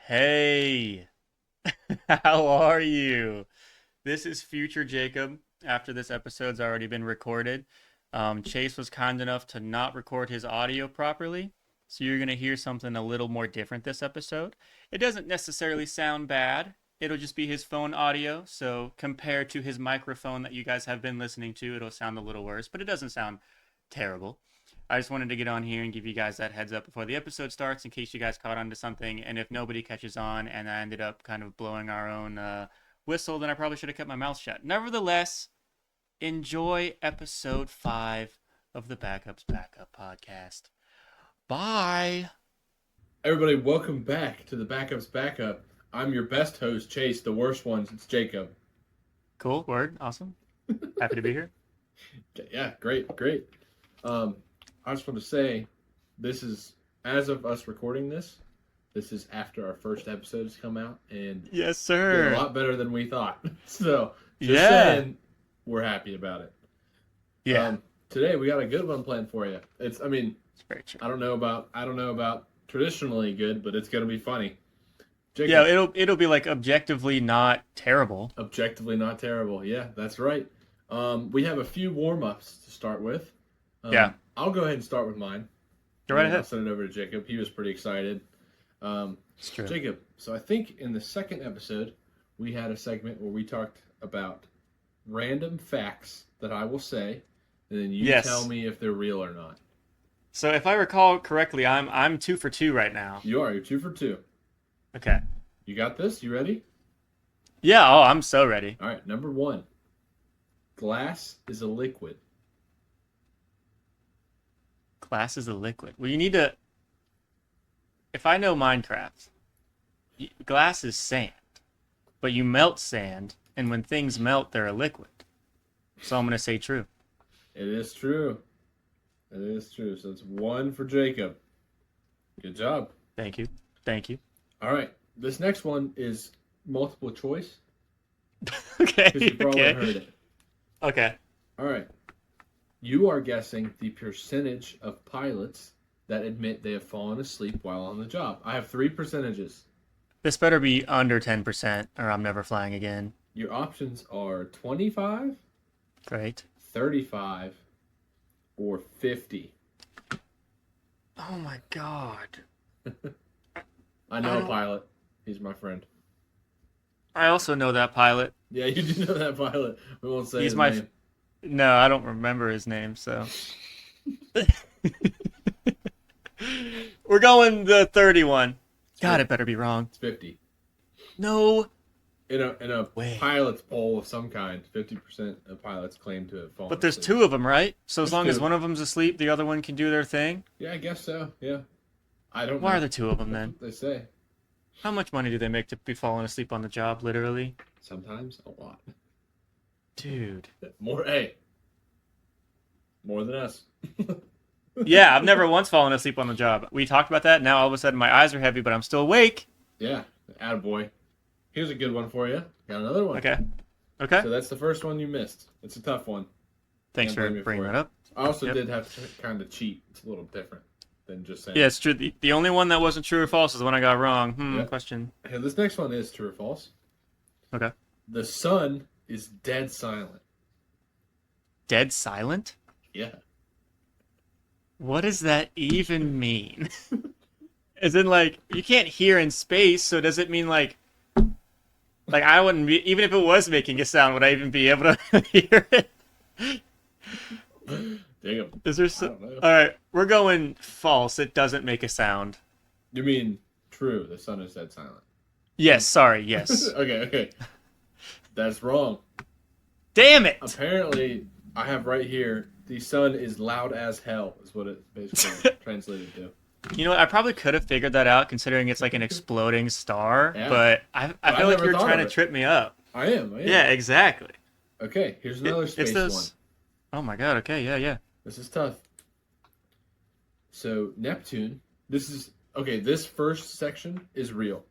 Hey, how are you? This is future Jacob after this episode's already been recorded. Chase was kind enough to not record his audio properly, so you're going to hear something a little more different this episode. It doesn't necessarily sound bad, it'll just be his phone audio, so compared to his microphone that you guys have been listening to, it'll sound a little worse, but it doesn't sound terrible. I just wanted to get on here and give you guys that heads up before the episode starts in case you guys caught on to something. And if nobody catches on and I ended up kind of blowing our own whistle, then I probably should have kept my mouth shut. Nevertheless, enjoy episode 5 of the Backups Backup podcast. Bye. Everybody, welcome back to the Backups Backup. I'm your best host, Chase. The worst ones, it's Jacob. Cool. Word. Awesome. Happy to be here. Yeah, great. I just want to say, this is, as of us recording this is after our first episode has come out, and Yes, did sir. a lot better than we thought. So, just Yeah. saying, we're happy about it. Yeah. Today we got a good one planned for you. It's very true. I don't know about traditionally good, but it's gonna be funny. Jacob, Yeah, it'll be like objectively not terrible. objectively not terrible. Yeah, that's right. We have a few warm-ups to start with. Yeah. I'll go ahead and start with mine. Go right And I'll ahead. send it over to Jacob. He was pretty excited. It's true. Jacob, so I think in the second episode, we had a segment where we talked about random facts that I will say, and then you Yes. tell me if they're real or not. So if I recall correctly, I'm 2 for 2 right now. You're 2 for 2. Okay. You got this? You ready? Yeah, oh, I'm so ready. All right, number 1. Glass is a liquid. Glass is a liquid. Well, you need to. If I know Minecraft, glass is sand, but you melt sand, and when things melt, they're a liquid. So I'm gonna say true. It is true. It is true. So it's 1 for Jacob. Good job. Thank you. Thank you. All right, this next one is multiple choice Okay. because you probably Okay. heard it. Okay. All right. You are guessing the percentage of pilots that admit they have fallen asleep while on the job. I have 3 percentages. This better be under 10%, or I'm never flying again. Your options are 25, Great. 35, or 50. Oh my god. I I know a don't- pilot. He's my friend. I also know that pilot. Yeah, you do know that pilot. We won't say He's his my name. No, I don't remember his name, so. We're going the 31. God, it better be wrong. It's 50. No In a way. pilot's poll of some kind, 50% of pilots claim to have fallen But there's asleep. 2 of them, right? So as There's long as 2. one of them's asleep, the other one can do their thing. Yeah, I guess so. Yeah. I don't Why know. are there 2 of them then? That's what they say. How much money do they make to be falling asleep on the job, literally? Sometimes a lot. Dude. More than us. Yeah, I've never once fallen asleep on the job. We talked about that. Now all of a sudden my eyes are heavy, but I'm still awake. Yeah, attaboy. Here's a good one for you. Got another one. Okay. Okay. So that's the first one you missed. It's a tough one. Thanks Can't blame for you bringing for that it. up. I also Yep. did have to kind of cheat. It's a little different than just saying. Yeah, it's true. The only one that wasn't true or false is the one I got wrong. Yep. Question. Hey, this next one is true or false. Okay. The sun is dead silent. Dead silent? Yeah. What does that even mean? As in, like, you can't hear in space, so does it mean, like I wouldn't be, even if it was making a sound, would I even be able to hear it? Jacob. Is there I so... don't know. Alright, we're going false. It doesn't make a sound. You mean true? The sun is dead silent. Yes, sorry, yes. Okay. That's wrong. Damn it! Apparently, I have right here, the sun is loud as hell, is what it basically translated to. You know what? I probably could have figured that out considering it's like an exploding star, Yeah. but I I feel like never you're thought trying of to it. trip me up. I am. Yeah, exactly. Okay, here's another space It's those... Oh my god, okay, yeah. one. This is tough. So, Neptune, this first section is real.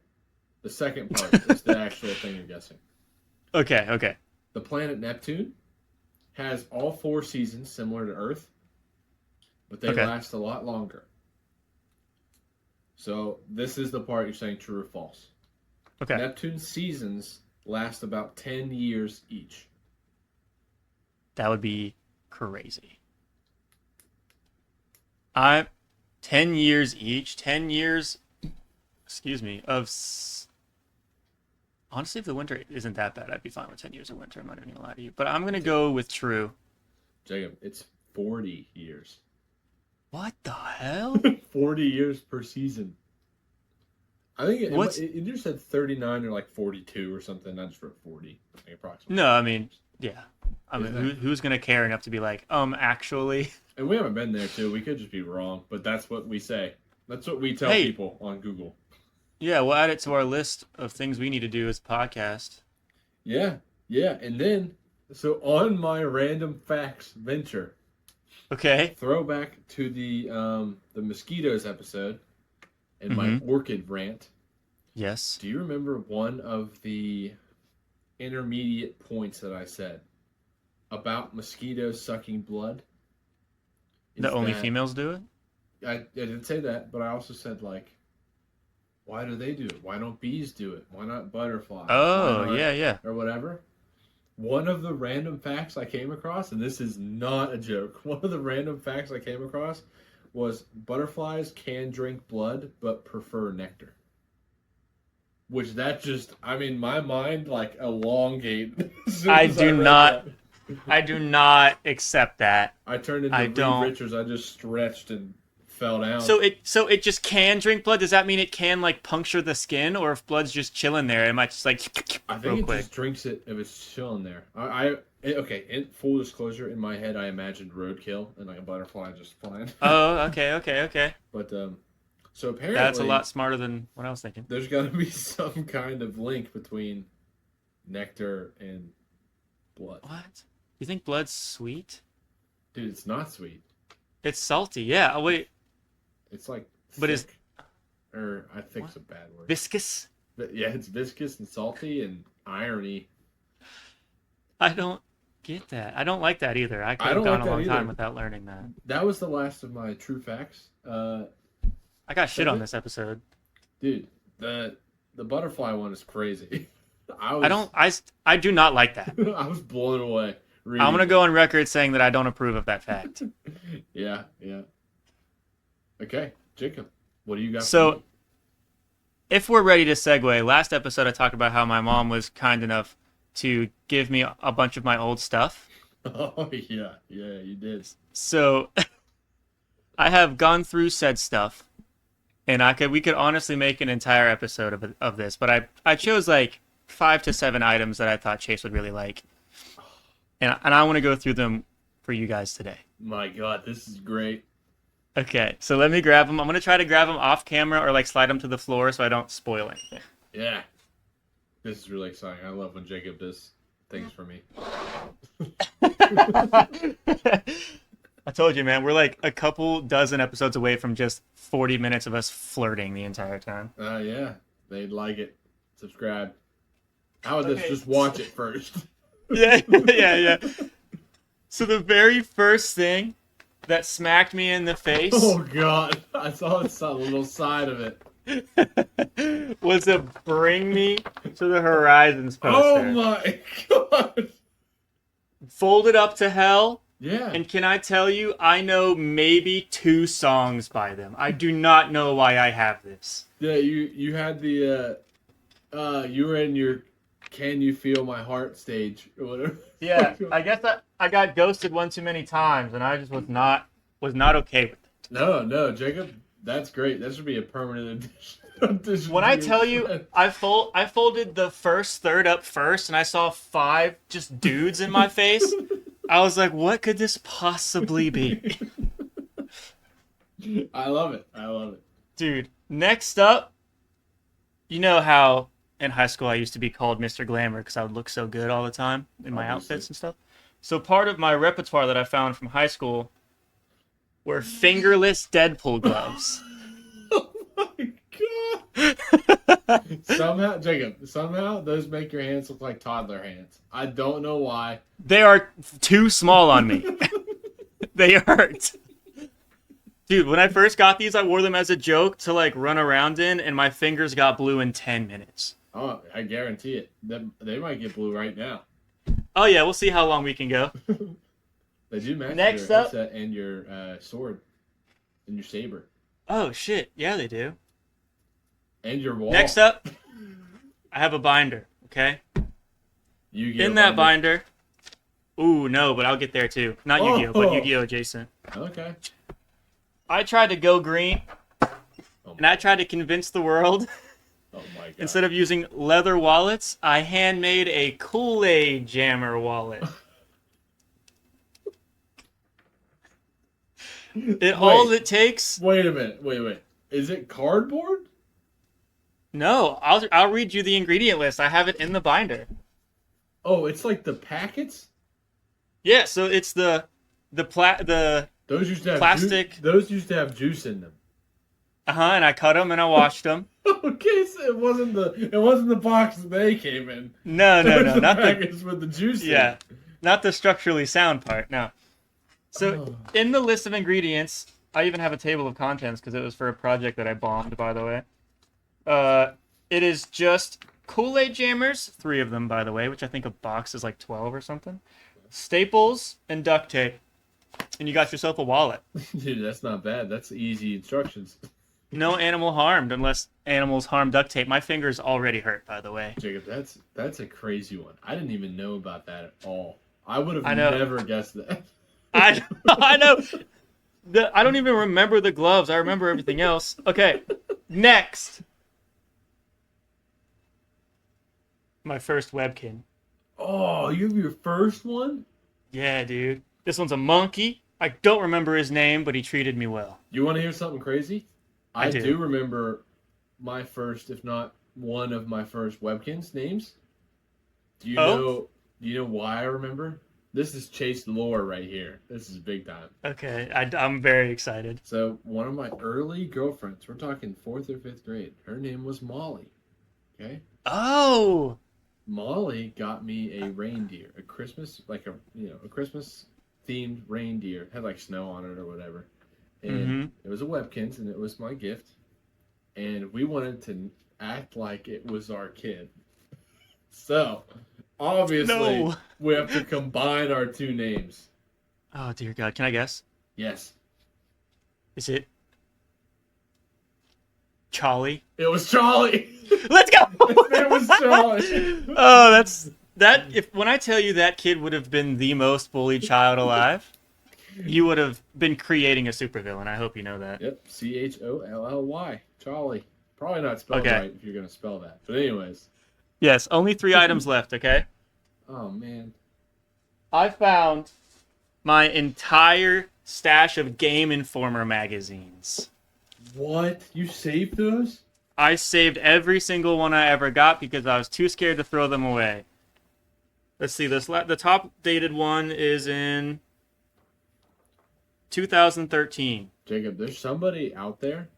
The second part is the actual thing you're guessing. Okay. The planet Neptune has all 4 seasons similar to Earth, but they Okay. last a lot longer. So this is the part you're saying true or false. Okay. Neptune's seasons last about 10 years each. That would be crazy. I 10 years each, 10 years, excuse me, honestly, if the winter isn't that bad, I'd be fine with 10 years of winter. I'm not even gonna lie to you. But I'm gonna go with true. Jacob, it's 40 years. What the hell? 40 years per season. I think What's it either said 39 or like 42 or something. I just wrote 40, like approximately. No, I mean, yeah. I mean, Isn't that? who's gonna care enough to be like, actually? And we haven't been there too. We could just be wrong, but that's what we say. That's what we tell Hey, people on Google. yeah, we'll add it to our list of things we need to do as a podcast. Yeah, yeah. And then, so on my random facts venture, Okay. throwback to the mosquitoes episode and my Mm-hmm. orchid rant. Yes. Do you remember one of the intermediate points that I said about mosquitoes sucking blood? The Is only that females do it? I didn't say that, but I also said like, why do they do it? Why don't bees do it? Why not butterflies? Why Oh, not yeah, yeah. or whatever? One of the random facts I came across, and this is not a joke, one of the random facts I came across was butterflies can drink blood but prefer nectar. Which that just, I mean, my mind like elongated as soon I as I do read not that. I do not accept that. I turned into I Reed don't. Richards. I just stretched and fell down. So it just can drink blood? Does that mean it can like puncture the skin, or if blood's just chilling there, it might just like I think real it quick? just drinks it if it's chilling there. Okay. In full disclosure, in my head, I imagined roadkill and like a butterfly just flying. Oh, okay, okay, okay. But so That's a apparently lot smarter than what I was thinking. there's got to be some kind of link between nectar and blood. What? You think blood's sweet? Dude, it's not sweet. It's salty. Yeah. Oh wait, It's like but is thick, or I think what? it's a bad word. Viscous? But yeah, it's viscous and salty and irony. I don't get that. I don't like that either. I could I have don't gone like a that long time either. without learning that. That was the last of my true facts. I got shit on Segment? this episode. Dude, the butterfly one is crazy. I I was don't. I do not like that. I was blown away. I'm gonna Reading go on record saying that I don't approve of that fact. it. Yeah, yeah. Okay, Jacob, what do you got? For So, me? if we're ready to segue, last episode I talked about how my mom was kind enough to give me a bunch of my old stuff. Oh yeah, yeah, you did. So, I have gone through said stuff, and we could honestly make an entire episode of this, but I chose like 5 to 7 items that I thought Chase would really like, and I want to go through them for you guys today. My God, this is great. Okay, so let me grab them. I'm gonna try to grab them off camera or like slide them to the floor so I don't spoil anything. Yeah, this is really exciting. I love when Jacob does things for me. I told you, man, we're like a couple dozen episodes away from just 40 minutes of us flirting the entire time. Yeah, they'd like it. Subscribe. How about this? Okay. Just watch it first. Yeah, yeah, yeah. So the very first thing that smacked me in the face Oh God, I saw this little side of it. was a "Bring Me to the Horizons" Oh poster, my God. folded up to hell. Yeah. And can I tell you, I know maybe 2 songs by them. I do not know why I have this. Yeah, you had the you were in your "Can You Feel My Heart" stage or whatever. Yeah, I guess I got ghosted one too many times, and I just was not okay with it. No, Jacob, that's great. That should be a permanent addition When to I your tell you, friend. I folded the first third up first, and I saw 5 just dudes in my face. I was like, what could this possibly be? I love it. I love it. Dude, next up, you know how in high school I used to be called Mr. Glamour because I would look so good all the time in my Obviously. outfits and stuff. So part of my repertoire that I found from high school were fingerless Deadpool gloves. Oh my God. Somehow those make your hands look like toddler hands. I don't know why. They are too small on me. They hurt. Dude, when I first got these, I wore them as a joke to like run around in, and my fingers got blue in 10 minutes. Oh, I guarantee it. They might get blue right now. Oh yeah, we'll see how long we can go. They do match your Next up. headset and your sword and your saber Oh shit, yeah they do. and your Next wall. up, I have a binder. Okay, Yu-Gi-Oh in that binder. binder. Ooh no, but I'll get there too. Not Yu-Gi-Oh, but Oh, Yu-Gi-Oh adjacent. okay. I tried to go green, Oh and I my, tried to convince the world oh my god. instead of using leather wallets, I handmade a Kool-Aid jammer wallet. All Wait, it takes. wait a minute. Wait. Is it cardboard? No, I'll read you the ingredient list. I have it in the binder. Oh, it's like the packets. Yeah, so it's the Those used to have plastic. those used to have juice in them. And I cut them and I washed them. Okay, so it wasn't the box that they came in. No, It no, was no, the not the packets with the juice yeah, not the structurally sound part. No. So in. in the list of ingredients, I even have a table of contents because it was for a project that I bombed, by the way. It is just Kool-Aid jammers, 3 of them, by the way, which I think a box is like 12 or something. Staples and duct tape, and you got yourself a wallet. Dude, that's not bad. That's easy instructions. No animal harmed unless animals harm duct tape. My fingers already hurt, by the way. Jacob, that's a crazy one. I didn't even know about that at all. I would have I know. never guessed that. I I know. I don't even remember the gloves. I remember everything else. Okay, next. My first webkin. Oh, you have your first one? Yeah, dude. This one's a monkey. I don't remember his name, but he treated me well. You want to hear something crazy? I I do. do remember my first, if not one of my first webkins names. Do you Oh? know? Do you know why I remember? This is Chase lore right here. This is big time. Okay, I'm very excited. So one of my early girlfriends, we're talking 4th or 5th grade. Her name was Molly. Okay. Oh! Molly got me a reindeer, a Christmas, like a Christmas themed reindeer. Had like snow on it or whatever. And Mm-hmm. it was a Webkins, and it was my gift. And we wanted to act like it was our kid. So, obviously, No! we have to combine our 2 names. Oh, dear God. Can I guess? Yes. Is it Charlie? It was Charlie. Let's go! His name was Charlie. Oh, that's... when I tell you that kid would have been the most bullied child alive, you would have been creating a supervillain. I hope you know that. Yep. Cholly. Charlie. Probably not spelled Okay. right if you're going to spell that. But anyways. Yes, only 3 items left, okay? Oh, man. I found my entire stash of Game Informer magazines. What? You saved those? I saved every single one I ever got because I was too scared to throw them away. Let's see, the top dated one is in 2013. Jacob, there's somebody out there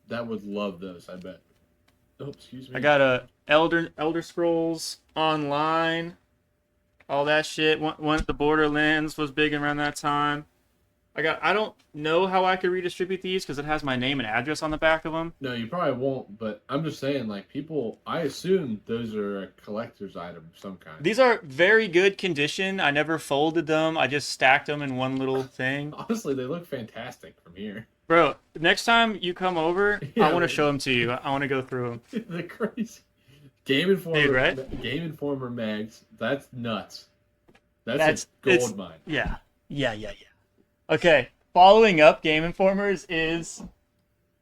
that would love those, I bet. Oh, excuse me. I got a Elder Scrolls Online, all that shit. When the Borderlands was big around that time. I don't know how I could redistribute these because it has my name and address on the back of them. No, you probably won't, but I'm just saying, like, people, I assume those are a collector's item of some kind. These are very good condition. I never folded them. I just stacked them in one little thing. Honestly, they look fantastic from here. Bro, next time you come over, Yeah, I want to man. show them to you. I want to go through them. They're crazy. Game Informer, Dude, right? Game Informer mags, that's nuts. That's- a gold it's- mine. Yeah. Okay, following up Game Informers is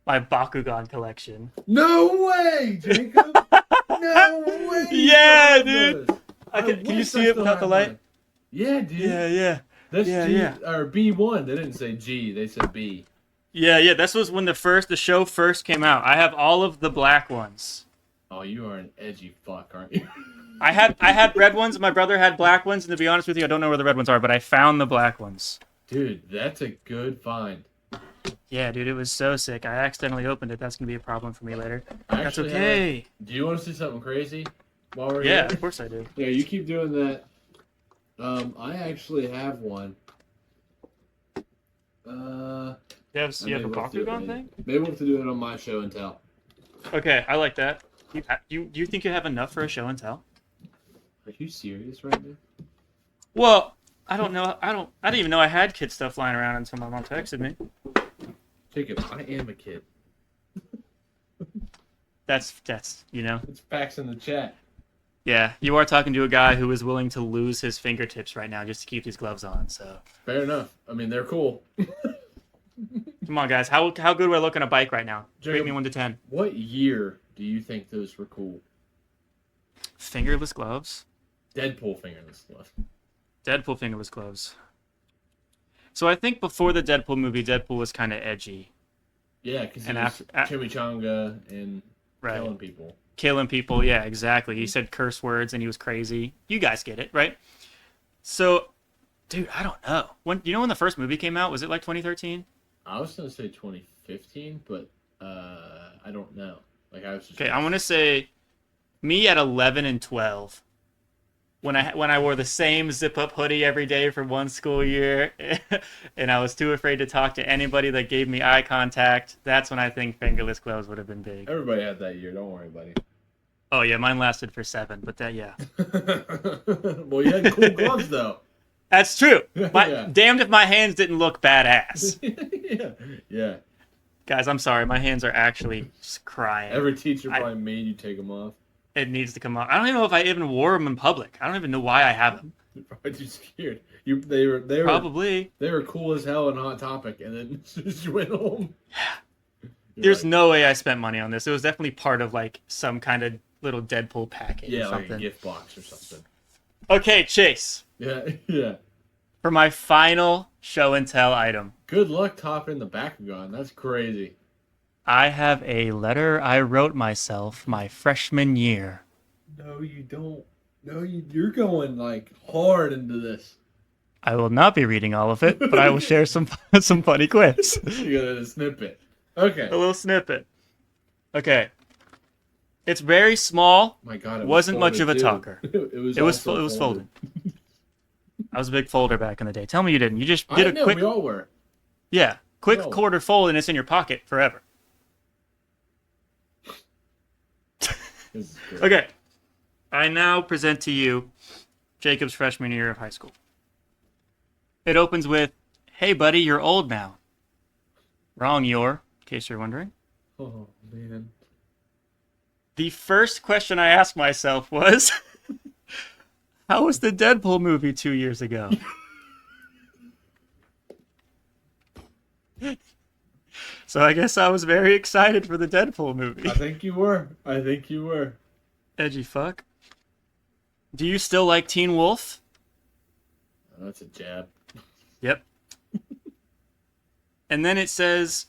my Bakugan collection. No way, Jacob! No way! you Yeah, have dude. those. I Can you wish see I it still without the had light? mine. Yeah, dude. Yeah. That's Yeah, G, yeah. or B1. They didn't say G, they said B. Yeah. This was when the show first came out. I have all of the black ones. Oh, you are an edgy fuck, aren't you? I had red ones. My brother had black ones, and to be honest with you, I don't know where the red ones are, but I found the black ones. Dude, that's a good find. Yeah, dude, it was so sick. I accidentally opened it. That's gonna be a problem for me later. I That's actually okay. do you want to see something crazy while we're Yeah, here? of course I do. Yeah, you keep doing that. I actually have one. I You may have a look to do it. Bakugan thing? Maybe we'll have to do it on my show and tell. Okay, I like that. Do you think you have enough for a show and tell? Are you serious right now? Well, I don't know. I didn't even know I had kid stuff lying around until my mom texted me. Jacob, I am a kid. That's It's facts in the chat. yeah. You are talking to a guy who is willing to lose his fingertips right now just to keep these gloves on. So Fair enough. I mean, they're cool. come on, guys. How good do I look on a bike right now? Rate Jacob, me 1 to 10. what year do you think those were cool? Fingerless gloves. Deadpool fingerless glove. Deadpool fingerless gloves. So I think before the Deadpool movie, Deadpool was kind of edgy. Yeah, because he And was after chimichanga and right. killing people. Killing people, yeah, exactly. He said curse words and he was crazy. You guys get it, right? So, dude, I don't know. When you know when the first movie came out? Was it like 2013? I was gonna say 2015, but I don't know. Like I was just Okay, I want to say me at 11 and 12 when I wore the same zip up hoodie every day for one school year and I was too afraid to talk to anybody that gave me eye contact. That's when I think fingerless gloves would have been big. Everybody had that year. Don't worry, buddy. Oh yeah, mine lasted for 7, but that yeah. Well, you had cool gloves though. That's true. Yeah. Damned if my hands didn't look badass. Yeah. Yeah. Guys, I'm sorry. My hands are actually just crying. Every teacher probably made you take them off. It needs to come off. I don't even know if I even wore them in public. I don't even know why I have them. You're probably too scared. They were Probably. they were cool as hell and Hot Topic, and then as soon as you went home, There's no way I spent money on this. It was definitely part of like some kind of little Deadpool package or like something. a gift box or something. Okay, Chase. Yeah, yeah. For my final show and tell item, Good luck topping the Bakugan. That's crazy. I have a letter I wrote myself my freshman year. No, you don't. No, you're going like hard into this. I will not be reading all of it, but I will share some some funny quips. You got a snippet. Okay. A little snippet. Okay. It's very small. My God, it Wasn't much of a too. Talker. It was folded. I was a big folder back in the day. Tell me you didn't. You just I did a know, quick we all were. yeah, quick No. quarter fold and it's in your pocket forever. This is great. Okay. I now present to you Jacob's freshman year of high school. It opens with, "Hey buddy, you're old now." Wrong, in case you're wondering. Oh man. The first question I asked myself was, how was the Deadpool movie 2 years ago? So I guess I was very excited for the Deadpool movie. I think you were. I think you were. Edgy fuck. Do you still like Teen Wolf? Oh, that's a jab. Yep. And then it says,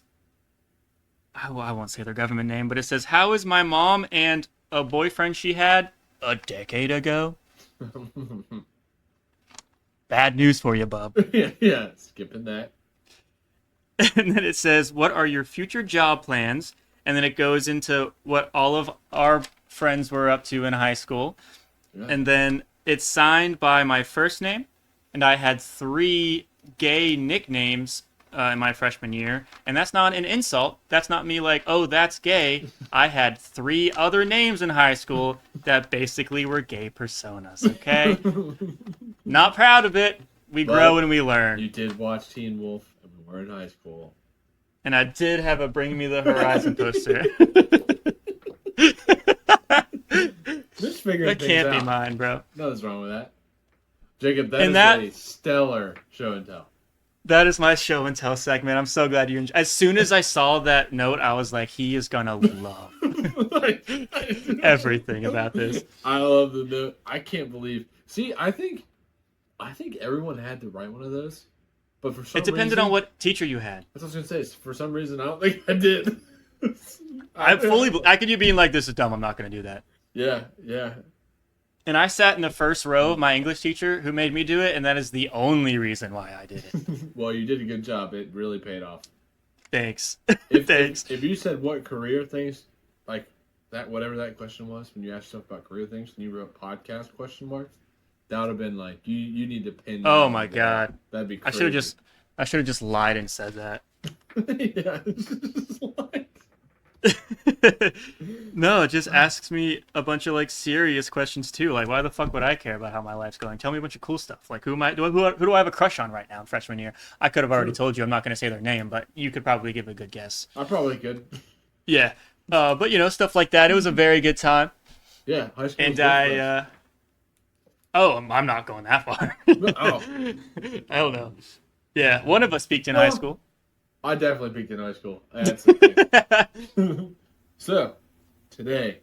I won't say their government name, but it says, how is my mom and a boyfriend she had a decade ago? Bad news for you, bub. Yeah, skipping that. And then it says, what are your future job plans? And then it goes into what all of our friends were up to in high school. Yeah. And then it's signed by my first name. And I had 3 gay nicknames in my freshman year. And that's not an insult. That's not me like, oh, that's gay. I had 3 other names in high school that basically were gay personas, okay? Not proud of it. We grow and we learn. You did watch Teen Wolf, and we were in high school. And I did have a Bring Me the Horizon poster. Just figuring That things can't out. be mine, bro. Nothing's wrong with that. Jacob, that And is that- a stellar show and tell. That is my show and tell segment. I'm so glad you enjoyed. As soon as I saw that note, I was like, he is gonna love everything about this. I love the note. I can't believe. See, I think everyone had to write one of those, but for some It depended reason, on what teacher you had. That's what I was gonna say. For some reason, I don't think I did. I could you being like, this is dumb. I'm not gonna do that. Yeah, yeah. And I sat in the first row of my English teacher who made me do it, and that is the only reason why I did it. Well, you did a good job. It really paid off. Thanks. Thanks. If you said what career things, like that, whatever that question was, when you asked stuff about career things, and you wrote podcast question marks, that would have been like you need to pin. Oh that my on there. god. That'd be. I Crazy. should have just lied and said that. Yeah, it's just like No, it just asks me a bunch of like serious questions too. Like, why the fuck would I care about how my life's going? Tell me a bunch of cool stuff. Like, who do I have a crush on right now in freshman year? I could have already true. told you. I'm not going to say their name, but you could probably give a good guess. I probably could. Yeah, but stuff like that. It was a very good time, Yeah, high school is and good for us. oh, I'm not going that far. Oh, Hell no. Yeah, one of us peaked in high well, school. I definitely peaked in high school. That's the thing. So, today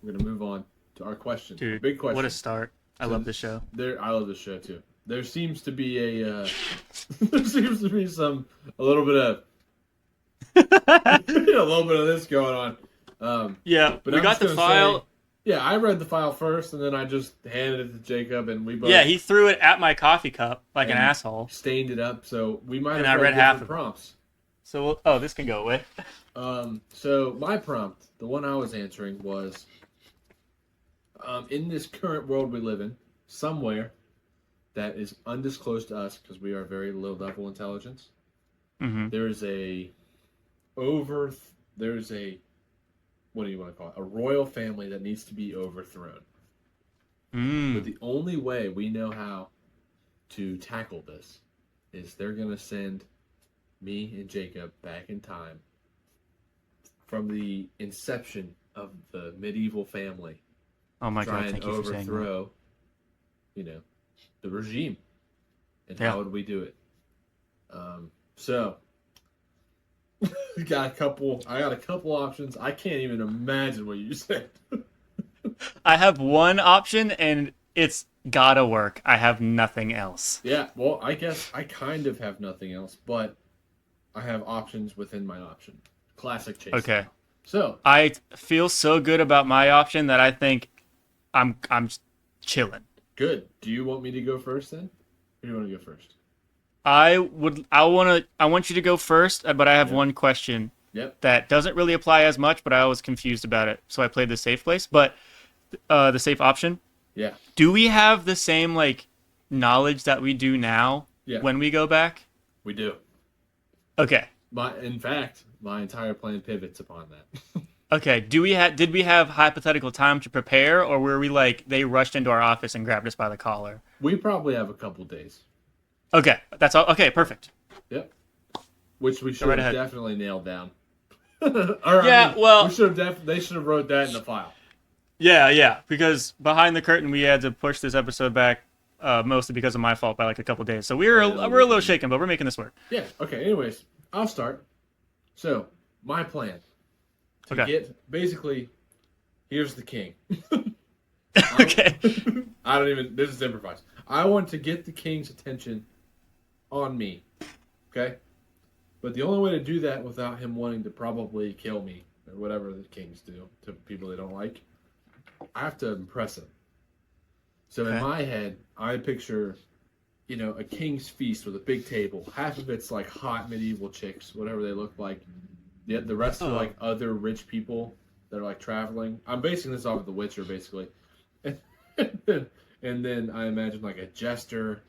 we're gonna move on to our question, our Dude, big what a question. start! I So love this show. I love this show too. There seems to be there seems to be a little bit of a little bit of this going on. Yeah, But we I'm got just the gonna say, file. yeah, I read the file first, and then I just handed it to Jacob, and we Yeah, both he threw it at my coffee cup like an and asshole, stained it up. So we might and have I read read half different of it. prompts. So, oh, this can go away. So my prompt, the one I was answering, was in this current world we live in, somewhere that is undisclosed to us because we are very low level intelligence. Mm-hmm. There's a over. There's a what do you want to call it? A royal family that needs to be overthrown. But Mm. the only way we know how to tackle this is they're gonna send me and Jacob back in time from the inception of the medieval family, Oh my try god, and thank you for saying that. overthrow, you know, the regime. And Yeah. how would we do it? So got a couple. I got a couple options. I can't even imagine what you said. I have one option, and it's gotta work. I have nothing else. Yeah. Well, I guess I kind of have nothing else, but I have options within my option. Classic chase Okay. style. So I feel so good about my option that I think I'm chilling. good. Do you want me to go first then? Or do you want to go first? I want you to go first, but I have Yep. one question Yep. that doesn't really apply as much, but I was confused about it. So I played the safe place, but the safe option. Yeah. Do we have the same like knowledge that we do now Yeah. when we go back? We do. Okay. In fact, my entire plan pivots upon that. Okay. Did we have hypothetical time to prepare, or were we like they rushed into our office and grabbed us by the collar? We probably have a couple days. Okay, that's all. Okay, perfect. Yep. Which we should right have ahead. definitely nailed down. Yeah, well, we should have they should have wrote that in the file. yeah, because behind the curtain we had to push this episode back, mostly because of my fault by like a couple days. So we're a little shaken, but we're making this work. Yeah. Okay. Anyways, I'll start. So my plan to Okay. get basically here's the king. Okay. I don't even. This is improvised. I want to get the king's attention on me. Okay. But the only way to do that without him wanting to probably kill me or whatever the kings do to people they don't like, I have to impress him. So in Okay. my head, I picture, a king's feast with a big table. Half of it's like hot medieval chicks, whatever they look like. The rest are Oh. like other rich people that are like traveling. I'm basing this off of The Witcher, basically. And then I imagine like a jester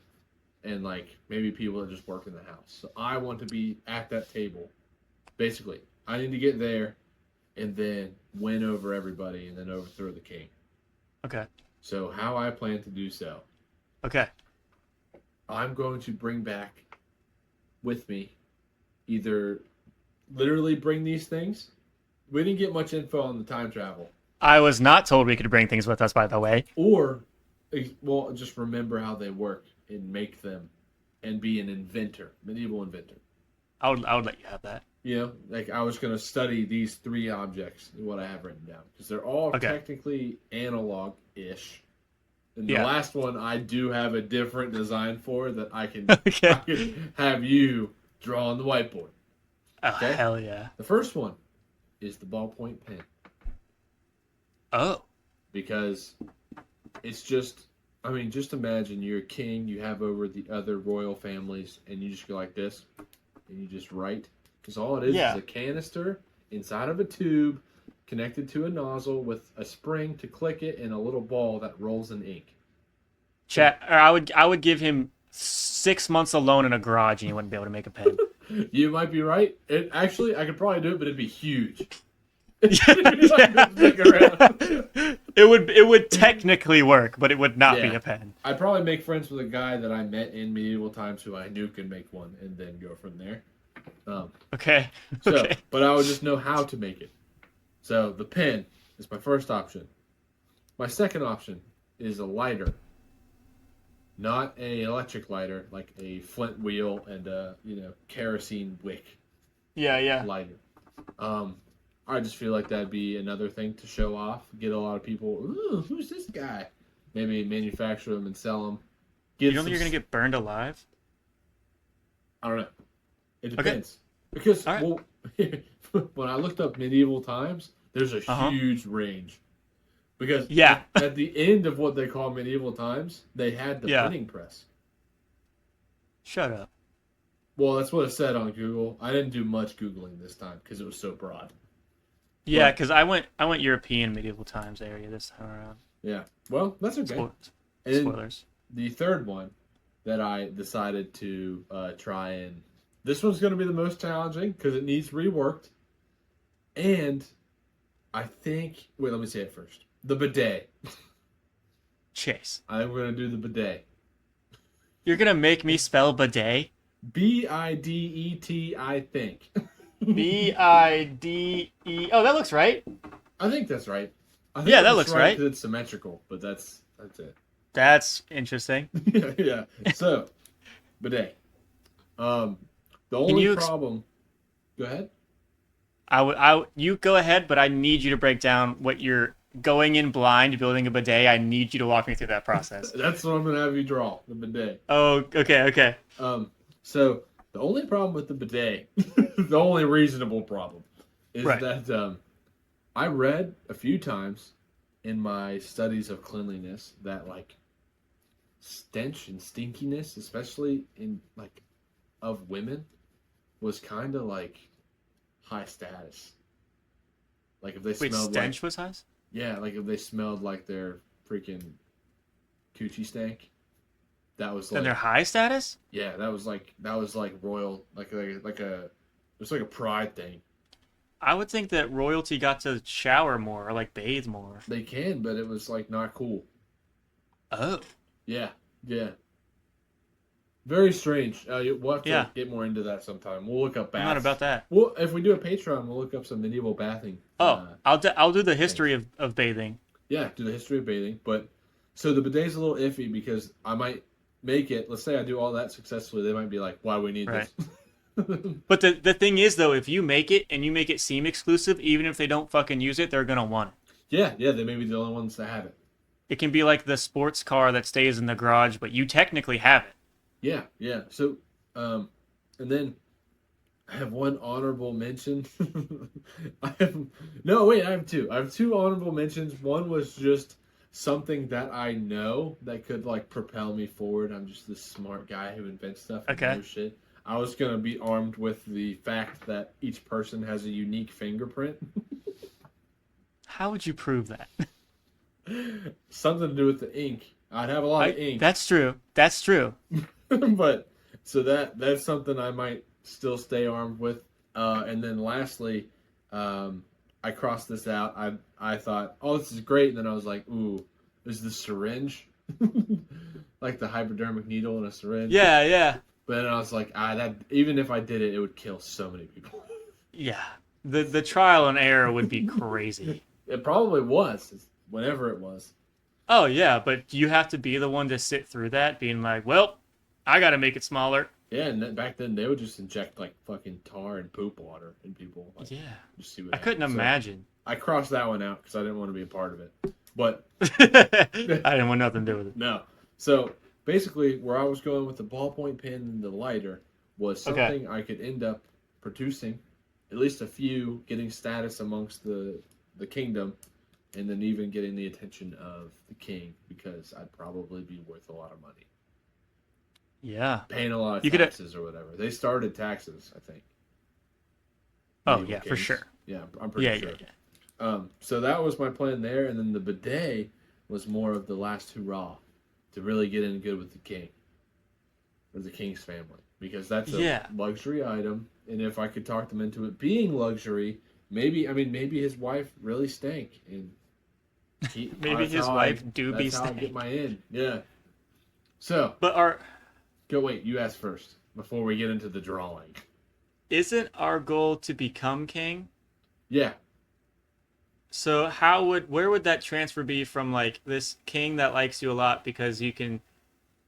and like maybe people that just work in the house. So I want to be at that table. Basically, I need to get there and then win over everybody and then overthrow the king. Okay. So how I plan to do so, Okay. I'm going to bring back with me either literally bring these things. We didn't get much info on the time travel. I was not told we could bring things with us, by the way. Or, well, just remember how they work and make them and be an inventor, medieval inventor. I would let you have that. Like I was going to study these three objects, what I have written down, because they're all Okay. technically analog-ish. And the Yeah. last one I do have a different design for that I can Okay. have you draw on the whiteboard. Oh, Okay. hell yeah. The first one is the ballpoint pen Oh. because it's just imagine you're a king, you have over the other royal families, and you just go like this, and you just write. Because all it is Yeah. a canister inside of a tube connected to a nozzle with a spring to click it and a little ball that rolls in ink. Chat. Or I would give him 6 months alone in a garage, and he wouldn't be able to make a pen. You might be right. It actually, I could probably do it, but it'd be huge. It'd be like this big around. It would technically work, but it would not be Yeah. a pen. I'd probably make friends with a guy that I met in medieval times who I knew could make one, and then go from there. Um, Okay. so, Okay. but I would just know how to make it. So the pen is my first option. My second option is a lighter, not a electric lighter, like a flint wheel and a kerosene wick Yeah, yeah. lighter. Um, I just feel like that'd be another thing to show off, get a lot of people. Ooh, who's this guy? Maybe manufacture them and sell them. You Get don't some. think you're gonna get burned alive? I don't know. It Okay. depends. Because All right. well, when I looked up medieval times, there's a Uh-huh. huge range. Because Yeah. at the end of what they call medieval times, they had the Yeah. printing press. Shut up. Well, that's what it said on Google. I didn't do much Googling this time because it was so broad. Yeah, But because I went European medieval times area this time around. yeah, well, that's okay. Spo- And Spoilers. the third one that I decided to try, and this one's going to be the most challenging because it needs reworked. And I think, wait, let me say it first. The bidet. Chase. I'm going to do the bidet. You're gonna make me spell bidet? Bidet, I think. Bide. Oh, that looks right. I think that's right. I think Yeah, that it's looks right. because it's symmetrical, but that's it. That's interesting. Yeah. So, bidet. The Can only you problem. Go ahead. You go ahead, but I need you to break down what you're going in blind building a bidet. I need you to walk me through that process. That's what I'm gonna have you draw the bidet. Oh, okay, okay. So the only problem with the bidet, the only reasonable problem, is Right. that I read a few times in my studies of cleanliness that like stench and stinkiness, especially in like of women, was kind of like high status. Like if they Wait, smelled stench like was high? like if they smelled like their freaking coochie stank, that was Then like they're high status? yeah, that was like royal, like a it was like a pride thing. I would think that royalty got to shower more or like bathe more. They can, but it was like not cool. Oh. Yeah, yeah, very strange. We'll have to Yeah. get more into that sometime. We'll look up baths. I'm not about that. Well, if we do a Patreon, we'll look up some medieval bathing. Oh, I'll do the history of bathing. Yeah, do the history of bathing. But so the bidet's a little iffy because I might make it. Let's say I do all that successfully, they might be like, "Why do we need Right. this?" But the thing is though, if you make it and you make it seem exclusive, even if they don't fucking use it, they're gonna want it. Yeah, they may be the only ones that have it. It can be like the sports car that stays in the garage, but you technically have it. Yeah. So, and then I have one honorable mention. I have two. I have two honorable mentions. One was just something that I know that could like propel me forward. I'm just this smart guy who invents stuff and Okay. knows shit. I was gonna be armed with the fact that each person has a unique fingerprint. How would you prove that? Something to do with the ink. I'd have a lot of ink. That's true. That's true. But so that's something I might still stay armed with. And then lastly, I crossed this out. I thought, oh, this is great, and then I was like, ooh, is the syringe, like the hypodermic needle in a syringe? Yeah, yeah. But then I was like, that even if I did it, it would kill so many people. Yeah. The trial and error would be crazy. It probably was, whenever it was. Oh yeah, but you have to be the one to sit through that, being like, well, I gotta make it smaller. Yeah, and back then they would just inject like fucking tar and poop water in people. Like, Yeah. just see what I couldn't happened. So imagine. I crossed that one out because I didn't want to be a part of it. But I didn't want nothing to do with it. no. So basically, where I was going with the ballpoint pen and the lighter was Okay. something I could end up producing, at least a few, getting status amongst the kingdom, and then even getting the attention of the king because I'd probably be worth a lot of money. Yeah. Paying a lot of You could- taxes or whatever. They started taxes, I think. Oh Medieval yeah, for kings. sure. Yeah, I'm pretty Yeah, sure. yeah. So that was my plan there, and then the bidet was more of the last hurrah to really get in good with the king or the king's family. because that's a Yeah. luxury item. And if I could talk them into it being luxury, maybe his wife really stank, and Maybe his wife do be that's how I get stank. my in. Yeah. So But our go wait, you ask first before we get into the drawing. isn't our goal to become king? Yeah. So how would where would that transfer be from like this king that likes you a lot because you can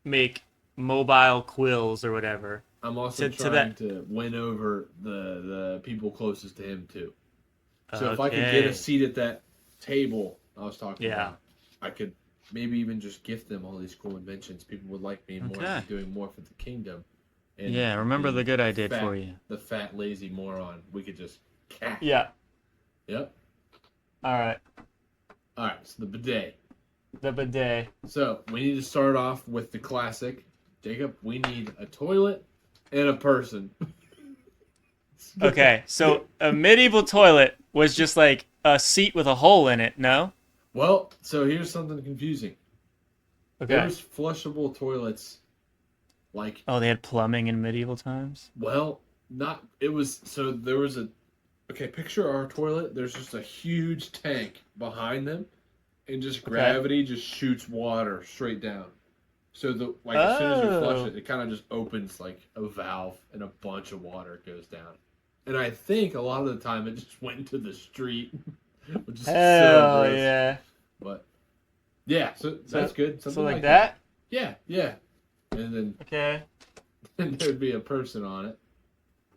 make mobile quills or whatever I'm also to trying that? to win over the people closest to him too. So if I could get a Okay. seat at that table I was talking Yeah. about, I could maybe even just gift them all these cool inventions. People would like me more. I'd Okay. be doing more for the kingdom, and Yeah, remember the being good I did for you. the fat lazy moron, we could just cat. Yeah. Yep. All right. All right. So the bidet. The bidet. So we need to start off with the classic. Jacob, we need a toilet and a person. Okay, so a medieval toilet was just like a seat with a hole in it, no? Well, so here's something confusing. Okay. There's flushable toilets, like, Oh, they had plumbing in medieval times? well, not, it was, so there was a, okay, picture our toilet. There's just a huge tank behind them, and just Okay. gravity just shoots water straight down. So like as soon as you flush Oh. it, it kind of just opens like a valve, and a bunch of water goes down. And I think a lot of the time it just went into the street, which is so Hell gross. yeah. But yeah, so that's So good. so Something like like that. that? Yeah, yeah. And then Okay. and there'd be a person on it.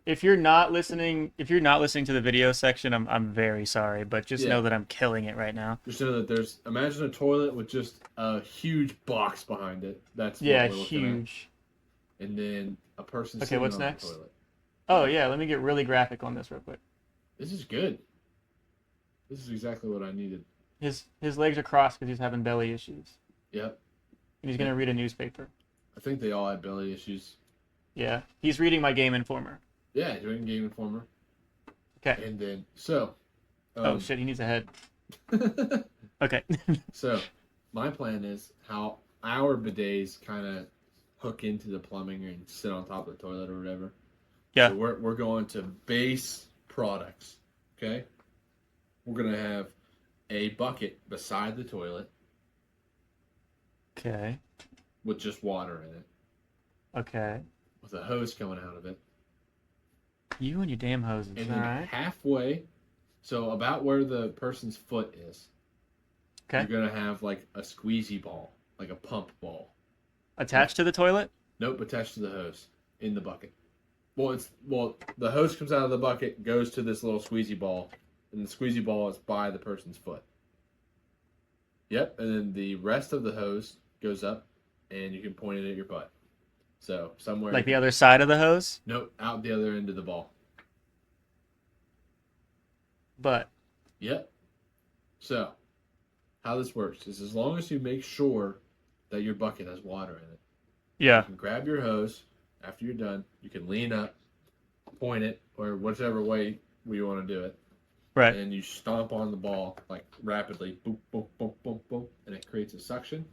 If you're not listening to the video section, I'm very sorry, but just Yeah. know that I'm killing it right now. Just know that there's, imagine a toilet with just a huge box behind it. That's what Yeah, we're looking at. huge. And then a person Okay, sitting what's on the next? toilet. Oh yeah, let me get really graphic on this real quick. This is good. This is exactly what I needed. His legs are crossed because he's having belly issues, Yep. and he's gonna read a newspaper. I think they all had belly issues. Yeah, he's reading my Game Informer. Yeah, doing Game Informer. Okay. And then, so. Oh shit, he needs a head. Okay. So, my plan is how our bidets kind of hook into the plumbing and sit on top of the toilet or whatever. Yeah. So we're going to base products. Okay. We're gonna have a bucket beside the toilet Okay. with just water in it, Okay. with a hose coming out of it, You and your damn hoses. and All then right. halfway, so about where the person's foot is, Okay. you're gonna have like a squeezy ball, like a pump ball. Attached to the toilet. Nope, attached to the hose in the bucket. Well, the hose comes out of the bucket, goes to this little squeezy ball, and the squeezy ball is by the person's foot. Yep, and then the rest of the hose goes up, and you can point it at your butt. So somewhere, Like the other side of the hose. nope, out the other end of the ball. But Yep. So how this works is, as long as you make sure that your bucket has water in it, you yeah. can grab your hose after you're done. You can lean up, point it, or whichever way we want to do it, Right. and you stomp on the ball like rapidly, boop, boop, boop, boop, boop, and it creates a suction,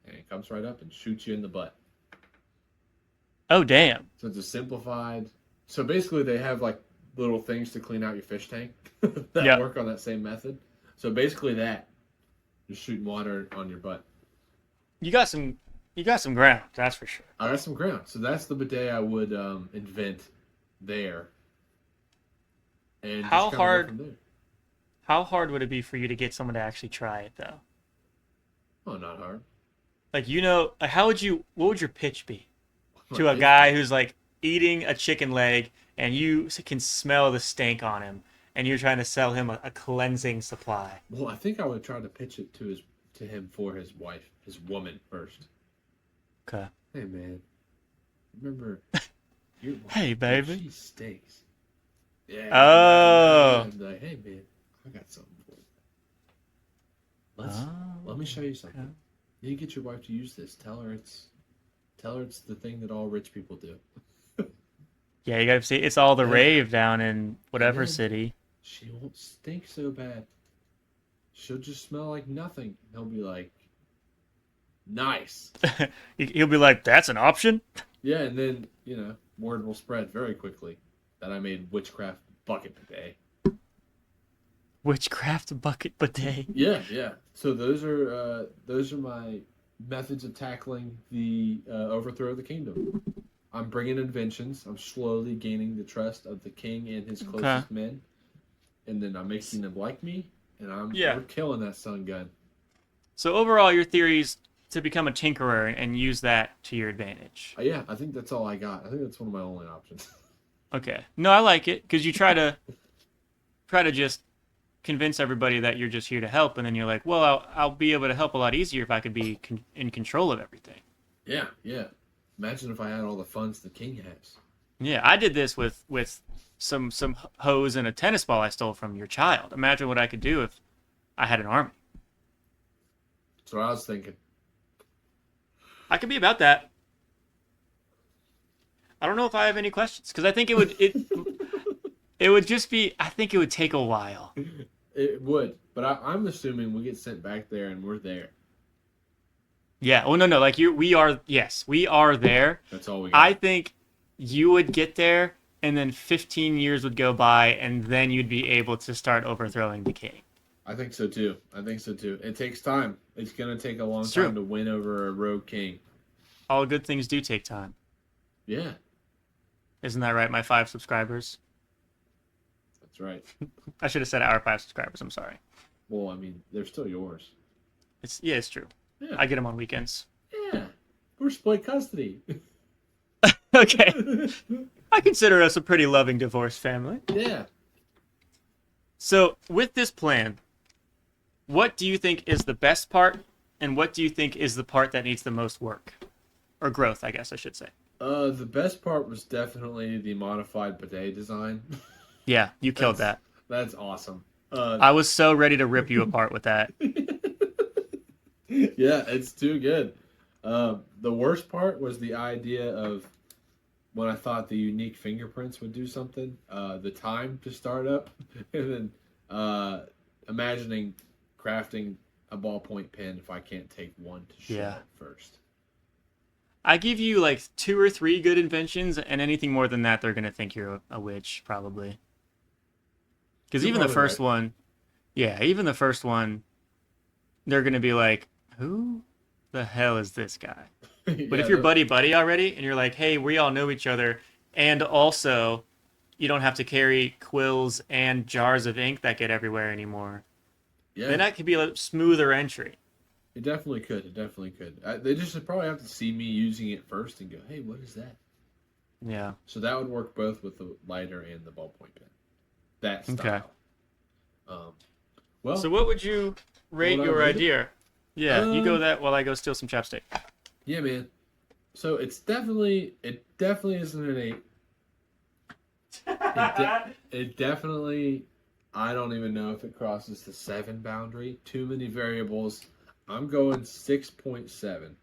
and it comes right up and shoots you in the butt. Oh damn. So it's a simplified. So basically, they have like little things to clean out your fish tank that Yeah. work on that same method. So basically, that just shooting water on your butt. You got some. You got some ground. That's for sure. I got some ground. So that's the bidet I would invent there. And How just kind of go hard? from there. How hard would it be for you to get someone to actually try it though? Oh, not hard. Like how would you? What would your pitch be to a Right. guy who's like eating a chicken leg and you can smell the stank on him and you're trying to sell him a cleansing supply? Well, I think I would try to pitch it to him for his wife, his woman first. Okay. Hey man, remember your wife? Hey baby. She stinks. Yeah. Oh. And like, hey man, I got something for you. Oh, Let me show you something. okay. You need to get your wife to use this. Tell her it's the thing that all rich people do. Yeah, you gotta see. It's all the Yeah. rave down in whatever then- city. She won't stink so bad. She'll just smell like nothing. He'll be like, nice. He'll be like, "That's an option." Yeah, and then, word will spread very quickly that I made witchcraft bucket today. Witchcraft bucket bidet. Yeah, yeah. So those are my methods of tackling the overthrow of the kingdom. I'm bringing inventions. I'm slowly gaining the trust of the king and his Okay. closest men, and then I'm making them like me, and Yeah. we're killing that sun gun. So overall, your theory is to become a tinkerer and use that to your advantage. Yeah, I think that's all I got. I think that's one of my only options. Okay. No, I like it because you try to just convince everybody that you're just here to help, and then you're like, well, I'll be able to help a lot easier if I could be in control of everything. Yeah, yeah. Imagine if I had all the funds the king has. Yeah, I did this with some hose and a tennis ball I stole from your child. Imagine what I could do if I had an army. That's what I was thinking. I could be about that. I don't know if I have any questions because I think it would just be. I think it would take a while. It would, but I'm assuming we get sent back there and we're there. Yeah. Well, no. Like we are. Yes, we are there. That's all we I got. think you would get there, and then 15 years would go by, and then you'd be able to start overthrowing the king. I think so too. I think so too. It takes time. It's gonna take a long It's true. time to win over a rogue king. All good things do take time. Yeah, Isn't that right, my 5 subscribers? that's right. I should have said our 5 subscribers. I'm sorry. Well, I mean, they're still yours. It's true. Yeah, I get them on weekends. yeah. We're split custody. Okay. I consider us a pretty loving divorce family. Yeah. So, with this plan, what do you think is the best part, and what do you think is the part that needs the most work? Or growth, I guess I should say. The best part was definitely the modified bidet design. Yeah, you killed That's that. that's awesome. I was so ready to rip you apart with that. Yeah, it's too good. The worst part was the idea of when I thought the unique fingerprints would do something. The time to start up, and then imagining crafting a ballpoint pen if I can't take one to show Yeah. it first. I give you like 2 or 3 good inventions, and anything more than that, they're gonna think you're a witch, probably. Because You're even the probably first right. one, yeah, even the first one, they're gonna be like, "Who the hell is this guy?" But Yeah, if you're buddy buddy already, and you're like, "Hey, we all know each other," and also you don't have to carry quills and jars of ink that get everywhere anymore, then yeah, that could be a smoother entry. it definitely could. It definitely could. They just would probably have to see me using it first and go, "Hey, what is that?" Yeah. So that would work both with the lighter and the ballpoint pen. That Okay. style. Um, well, So what would you rate would I your rate it? idea? Yeah, you go Um, that while I go steal some chapstick. yeah, man. So it definitely isn't an 8. It definitely, I don't even know if it crosses the 7 boundary. Too many variables. I'm going 6.7.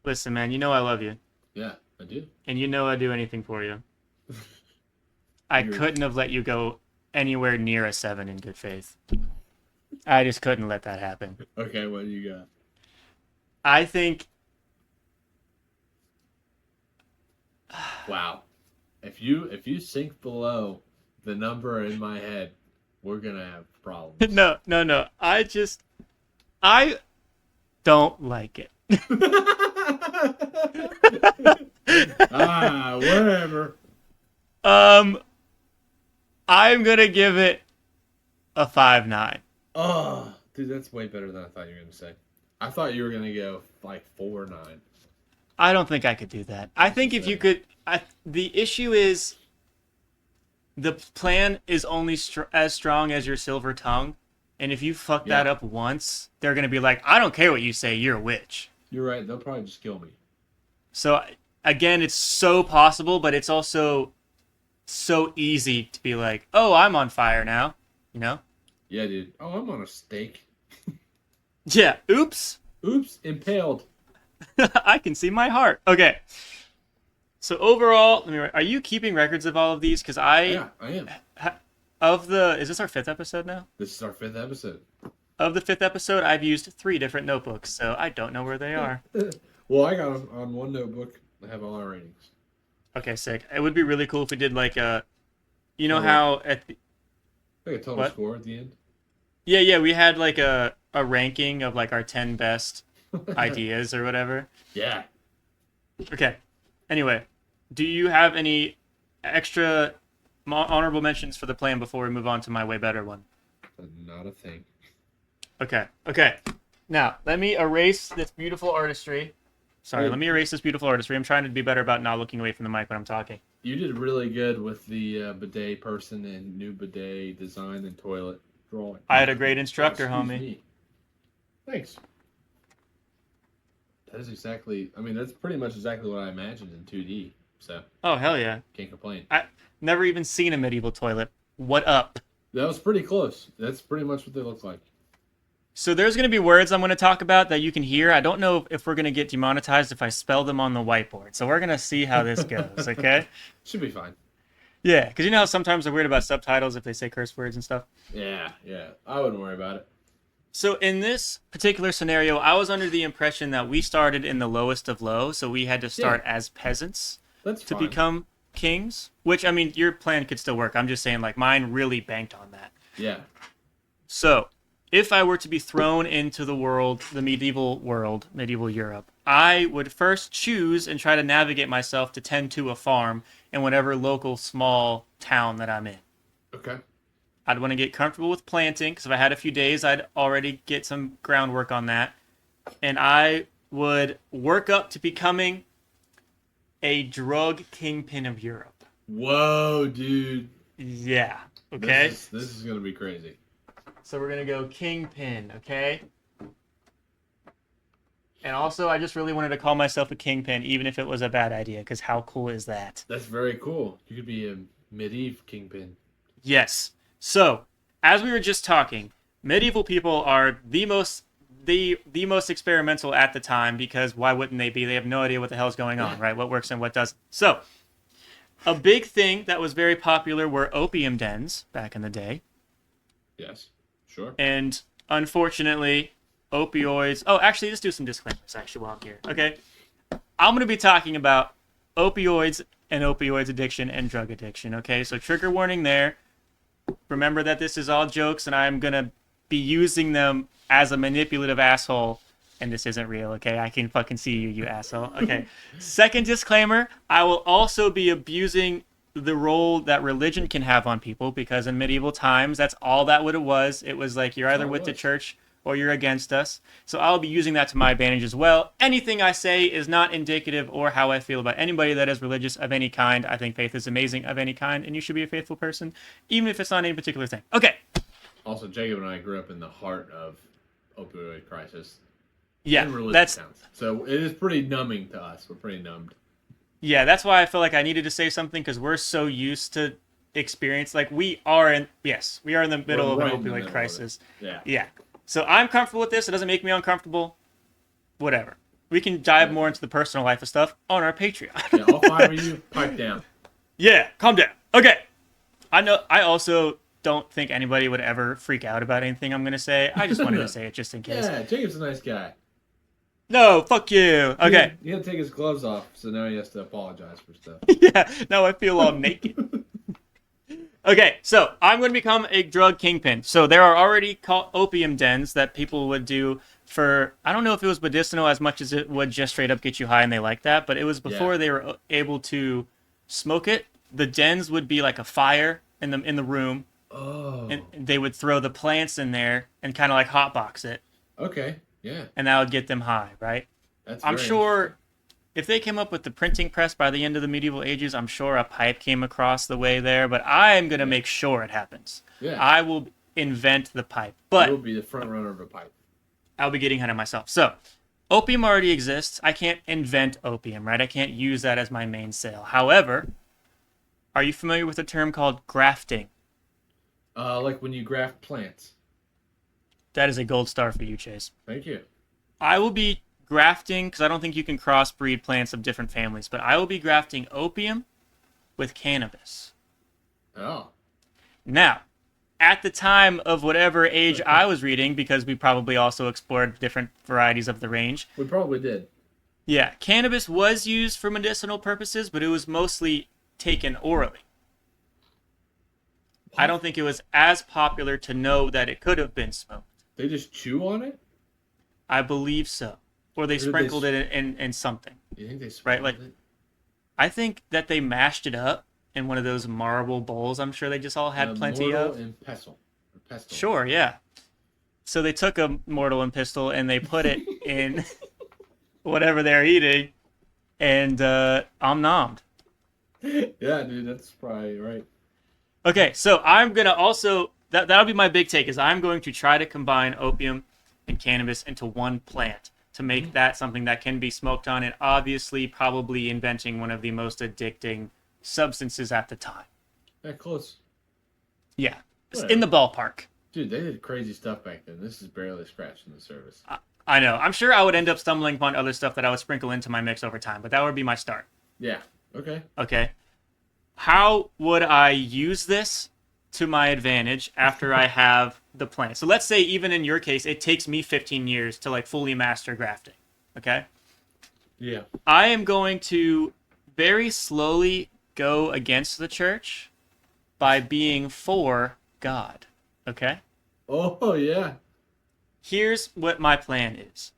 Listen, man, you know I love you, Yeah, I do. and you know I'd do anything for you. I You're couldn't have let you go anywhere near a 7 in good faith. I just couldn't let that happen. okay. What do you got? I think Wow. If you sink below the number in my head, we're gonna have problems. no, no, no. I don't like it. Whatever. um, I'm gonna give it a 5.9. Oh, dude, that's way better than I thought you were gonna say. I thought you were gonna go like 4.9. I don't think I could do that. I think if you could, the issue is the plan is only as strong as your silver tongue, and if you fuck Yeah, that up once, they're gonna be like, I don't care what you say, you're a witch. you're right. They'll probably just kill me. So again, it's so possible, but it's also so easy to be like, oh, I'm on fire now, you know? Yeah, dude. Oh, I'm on a stake. Yeah. Oops. Oops, impaled. I can see my heart. Okay. So overall, are you keeping records of all of these? Because Yeah, I am. is this our 5th episode now? This is our 5th episode. Of the 5th episode, I've used 3 different notebooks, so I don't know where they are. Well, I got them on one notebook. I have all our ratings. Okay, sick. It would be really cool if we did like a, you know Oh, like how at the, a total what? score at the end. Yeah, yeah, we had like a ranking of like our 10 best ideas or whatever. Yeah, Okay. Anyway, do you have any extra honorable mentions for the plan before we move on to my way better one? not a thing. Okay. Okay. Now, let me erase this beautiful artistry. Sorry, let Hey, me erase this beautiful artistry. I'm trying to be better about not looking away from the mic when I'm talking. you did really good with the bidet person and new bidet design and toilet drawing. I had a great Oh, instructor, excuse homie. me. Thanks. That is exactly. I mean, that's pretty much exactly what I imagined in 2D. So Oh, hell yeah. can't complain. I never even seen a medieval toilet. What up? That was pretty close. That's pretty much what they look like. So there's going to be words I'm going to talk about that you can hear. I don't know if we're going to get demonetized if I spell them on the whiteboard. So we're going to see how this goes, okay? Should be fine. Yeah, because you know how sometimes they're weird about subtitles if they say curse words and stuff. Yeah, yeah. I wouldn't worry about it. So in this particular scenario, I was under the impression that we started in the lowest of low, so we had to Yeah, start as peasants that's to fine. become kings, which I mean, your plan could still work. I'm just saying like mine really banked on that. Yeah. So, if I were to be thrown into the world, the medieval world, medieval Europe, I would first choose and try to navigate myself to tend to a farm in whatever local small town that I'm in. Okay. I'd want to get comfortable with planting because if I had a few days, I'd already get some groundwork on that. And I would work up to becoming a drug kingpin of Europe. Whoa, dude. Yeah. Okay. This is gonna be crazy. So we're gonna go kingpin. Okay. And also, I just really wanted to call myself a kingpin, even if it was a bad idea, because how cool is that? That's very cool. You could be a medieval kingpin. Yes. So, as we were just talking, medieval people are the most experimental at the time because why wouldn't they be? They have no idea what the hell's going on, right? What works and what doesn't. So, a big thing that was very popular were opium dens back in the day, Yes. Sure. and unfortunately, opioids. Oh, actually, let's do some disclaimers. Actually, while I'm here, okay. I'm going to be talking about opioids and opioids addiction and drug addiction. Okay, so trigger warning there. Remember that this is all jokes, and I'm going to be using them as a manipulative asshole. And this isn't real, okay? I can fucking see you, you asshole. Okay. Second disclaimer, I will also be abusing the role that religion can have on people because in medieval times, that's all that what it was. It was like you're That's either all it with the was. church or you're against us. So I'll be using that to my advantage as well. Anything I say is not indicative or how I feel about anybody that is religious of any kind. I think faith is amazing of any kind, and you should be a faithful person, even if it's not any particular thing. Okay. Also, Jacob and I grew up in the heart of opioid crisis Yeah, in religious that's towns, so it is pretty numbing to us. We're pretty numbed. yeah, that's why I feel like I needed to say something because we're so used to experience like we are in yes, we are in the middle We're of an right in the opioid middle of it. crisis. Yeah. Yeah. So I'm comfortable with this. It doesn't make me uncomfortable. Whatever. We can dive Yeah. more into the personal life of stuff on our Yeah. Patreon. All five of you, pipe down. Yeah, calm down. Okay. I know I also don't think anybody would ever freak out about anything I'm gonna say. I just wanted to say it just in case. Yeah, Jacob's a nice guy. No, fuck you. Okay. He had to take his gloves off, so now he has to apologize for stuff. Yeah, now I feel all naked. Okay, so I'm going to become a drug kingpin. So there are already called opium dens that people would do for, I don't know if it was medicinal as much as it would just straight up get you high and they like that, but it was before Yeah. they were able to smoke it. The dens would be like a fire in the room, Oh. and they would throw the plants in there and kind of like hotbox it, Okay. Yeah. and that would get them high, right? That's I'm very sure if they came up with the printing press by the end of the medieval ages, I'm sure a pipe came across the way there, but I'm going to make sure it happens. Yeah. I will invent the pipe, You'll but be the front runner of a pipe. I'll be getting ahead of myself. So, opium already exists. I can't invent opium, right? I can't use that as my main sale. However, are you familiar with a term called grafting? Like when you graft plants. That is a gold star for you, Chase. Thank you. I will be grafting, because I don't think you can crossbreed plants of different families, but I will be grafting opium with cannabis. Oh. Now, at the time of whatever age I was reading, because we probably also explored different varieties of the range, We probably did. Yeah, cannabis was used for medicinal purposes, but it was mostly taken orally. I What? don't think it was as popular to know that it could have been smoked. They just chew on it, I believe so. Or they or did they? sprinkled it in something, You think they right? Like, swallowed it? I think that they mashed it up in one of those marble bowls I'm sure they just all had plenty Mortal of. and pestle, or pestle. Sure, yeah. So they took a mortal and pistol and they put it in whatever they're eating, and I'm nommed. Yeah, dude, that's probably right. Okay, so I'm gonna also that'll be my big take is I'm going to try to combine opium and cannabis into one plant to make that something that can be smoked on, and obviously probably inventing one of the most addicting substances at the time. Yeah, close. Yeah, it's in the Whatever. ballpark. Dude, they did crazy stuff back then. This is barely scratching the surface. I know. I'm sure I would end up stumbling upon other stuff that I would sprinkle into my mix over time, but that would be my start. Yeah. Okay. Okay. How would I use this to my advantage after I have the plant? So let's say even in your case, it takes me 15 years to like fully master grafting. Okay. Yeah. I am going to very slowly go against the church by being for God. Okay. Oh yeah. Here's what my plan is.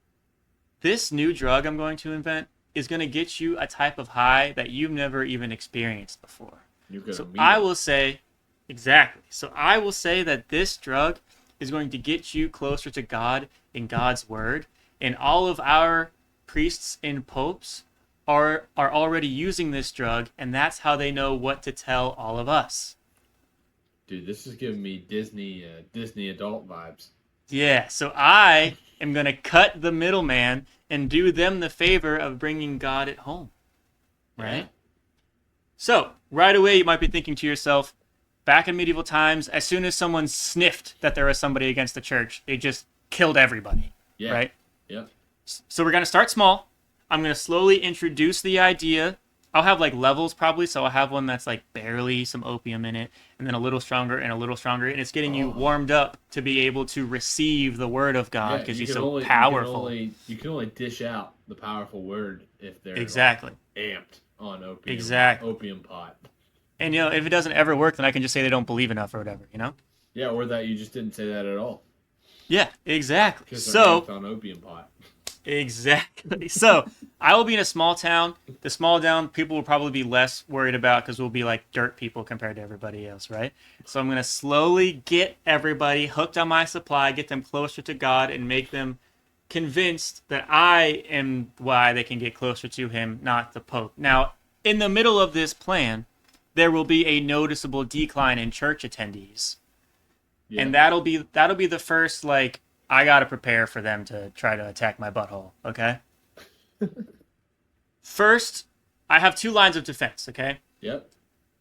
This new drug I'm going to invent is going to get you a type of high that you've never even experienced before. You're gonna So meet I him. will say, exactly. So I will say that this drug is going to get you closer to God in God's word. And all of our priests and popes are already using this drug, and that's how they know what to tell all of us. Dude, this is giving me Disney adult vibes. Yeah, so I am going to cut the middleman and do them the favor of bringing God at home, Yeah. right? So, right away, you might be thinking to yourself, back in medieval times, as soon as someone sniffed that there was somebody against the church, they just killed everybody, Yeah. right? Yep. So, we're going to start small. I'm going to slowly introduce the idea. I'll have like levels probably, so I'll have one that's like barely some opium in it, and then a little stronger and a little stronger, and it's getting you Oh. warmed up to be able to receive the word of God Yeah. because You he's can so only powerful. you can only dish out the powerful word if they're like Exactly. amped on Exactly. opium pot. And if it doesn't ever work, then I can just say they don't believe enough or whatever. Yeah, or that you just didn't say that at all Yeah, exactly. because they're amped So, on opium pot. exactly. So, I will be in a small town. The small town people will probably be less worried about because we'll be like dirt people compared to everybody else, right? So, I'm going to slowly get everybody hooked on my supply, get them closer to God, and make them convinced that I am why they can get closer to Him, not the Pope. Now, in the middle of this plan, there will be a noticeable decline in church attendees, Yeah. and that'll be the first like I gotta prepare for them to try to attack my butthole. Okay. First, I have two lines of defense. Okay. Yep.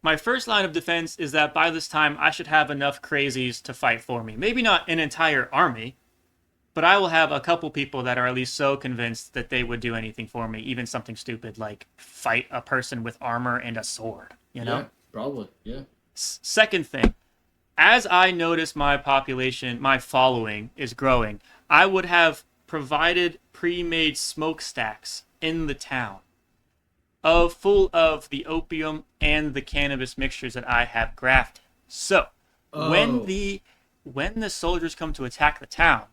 My first line of defense is that by this time I should have enough crazies to fight for me. Maybe not an entire army, but I will have a couple people that are at least so convinced that they would do anything for me, even something stupid like fight a person with armor and a sword. Yeah. Probably. Yeah. Second thing, as I notice my population, my following is growing, I would have provided pre-made smokestacks in the town of full of the opium and the cannabis mixtures that I have grafted. So, when Oh. the when the soldiers come to attack the town,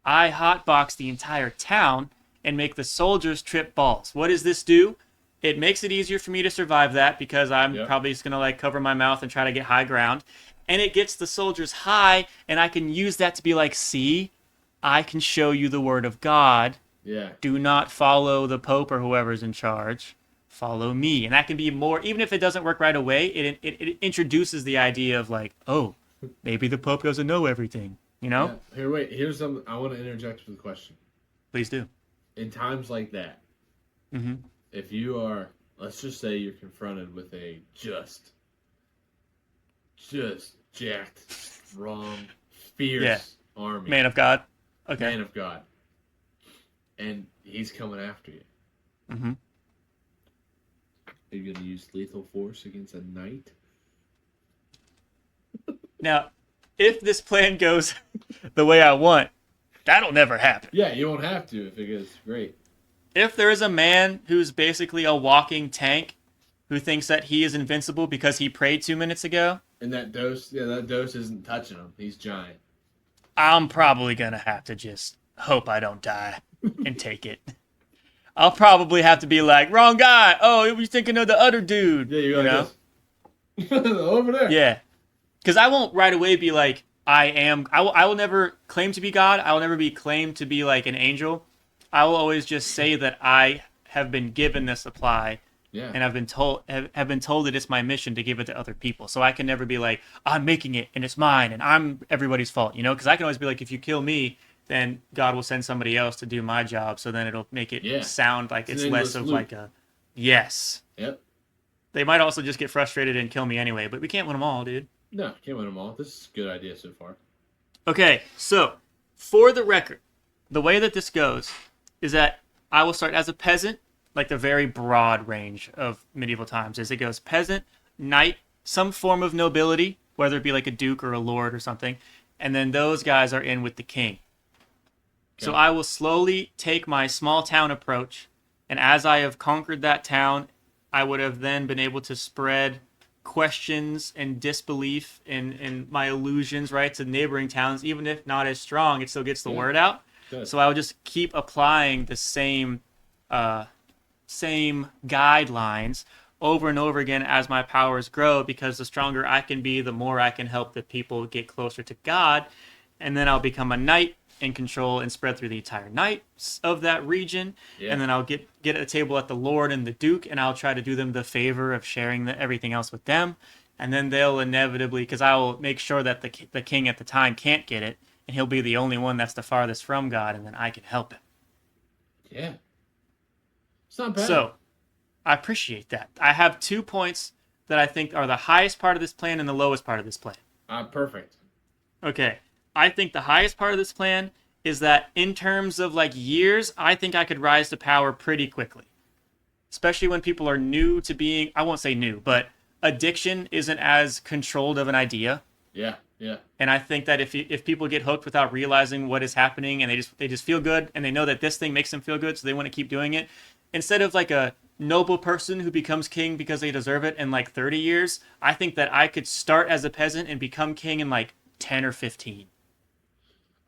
I hotbox the entire town and make the soldiers trip balls. What does this do? It makes it easier for me to survive that because I'm Yep. probably just gonna like cover my mouth and try to get high ground. And it gets the soldiers high, and I can use that to be like, see, I can show you the word of God. Yeah. Do not follow the Pope or whoever's in charge. Follow me. And that can be more, even if it doesn't work right away, it introduces the idea of like, oh, maybe the Pope doesn't know everything. Yeah. Here, wait. Here's some. I want to interject with a question. Please do. In times like that, Mm-hmm. if you are, let's just say you're confronted with a just jacked, strong, fierce Yeah. army, Man of God. Okay. man of God, and he's coming after you. Mm-hmm. Are you going to use lethal force against a knight? Now, if this plan goes the way I want, that'll never happen. Yeah, you won't have to if it goes great. if there is a man who's basically a walking tank who thinks that he is invincible because he prayed 2 minutes ago, And that dose isn't touching him. He's giant. I'm probably gonna have to just hope I don't die and take it. I'll probably have to be like, wrong guy. Oh, he was thinking of the other dude. Yeah, you're You like know? this. Over there. Yeah. Because I won't right away be like, I am. I will never claim to be God. I will never be claimed to be like an angel. I will always just say that I have been given this supply Yeah. and have been told that it's my mission to give it to other people. So I can never be like, I'm making it and it's mine and I'm everybody's fault, you know? Because I can always be like, if you kill me, then God will send somebody else to do my job. So then it'll make it Yeah. sound like It's it's an less endless of loop. like a yes. Yep. They might also just get frustrated and kill me anyway, but we can't win them all, dude. No, can't win them all. This is a good idea so far. Okay, so for the record, the way that this goes is that I will start as a peasant, like the very broad range of medieval times, as it goes peasant, knight, some form of nobility, whether it be like a duke or a lord or something, and then those guys are in with the king. So Okay. I will slowly take my small town approach, and as I have conquered that town, I would have then been able to spread questions and disbelief in my illusions, right, to neighboring towns. Even if not as strong, it still gets the Yeah. word out. Good. So I would just keep applying the same guidelines over and over again as my powers grow, because the stronger I can be, the more I can help the people get closer to God. And then I'll become a knight and control and spread through the entire knights of that region. Yeah. And then I'll get a table at the Lord and the Duke, and I'll try to do them the favor of sharing everything else with them. And then they'll inevitably, because I will make sure that the king at the time can't get it, and he'll be the only one that's the farthest from God, and then I can help him. Yeah. It's not bad. So I appreciate that. I have 2 points that I think are the highest part of this plan and the lowest part of this plan. Perfect. Okay. I think the highest part of this plan is that in terms of like years, I think I could rise to power pretty quickly. Especially when people are new to being, I won't say new, but addiction isn't as controlled of an idea. Yeah. Yeah. And I think that if people get hooked without realizing what is happening, and they just feel good and they know that this thing makes them feel good, so they want to keep doing it, instead of like a noble person who becomes king because they deserve it in like 30 years, I think that I could start as a peasant and become king in like 10 or 15.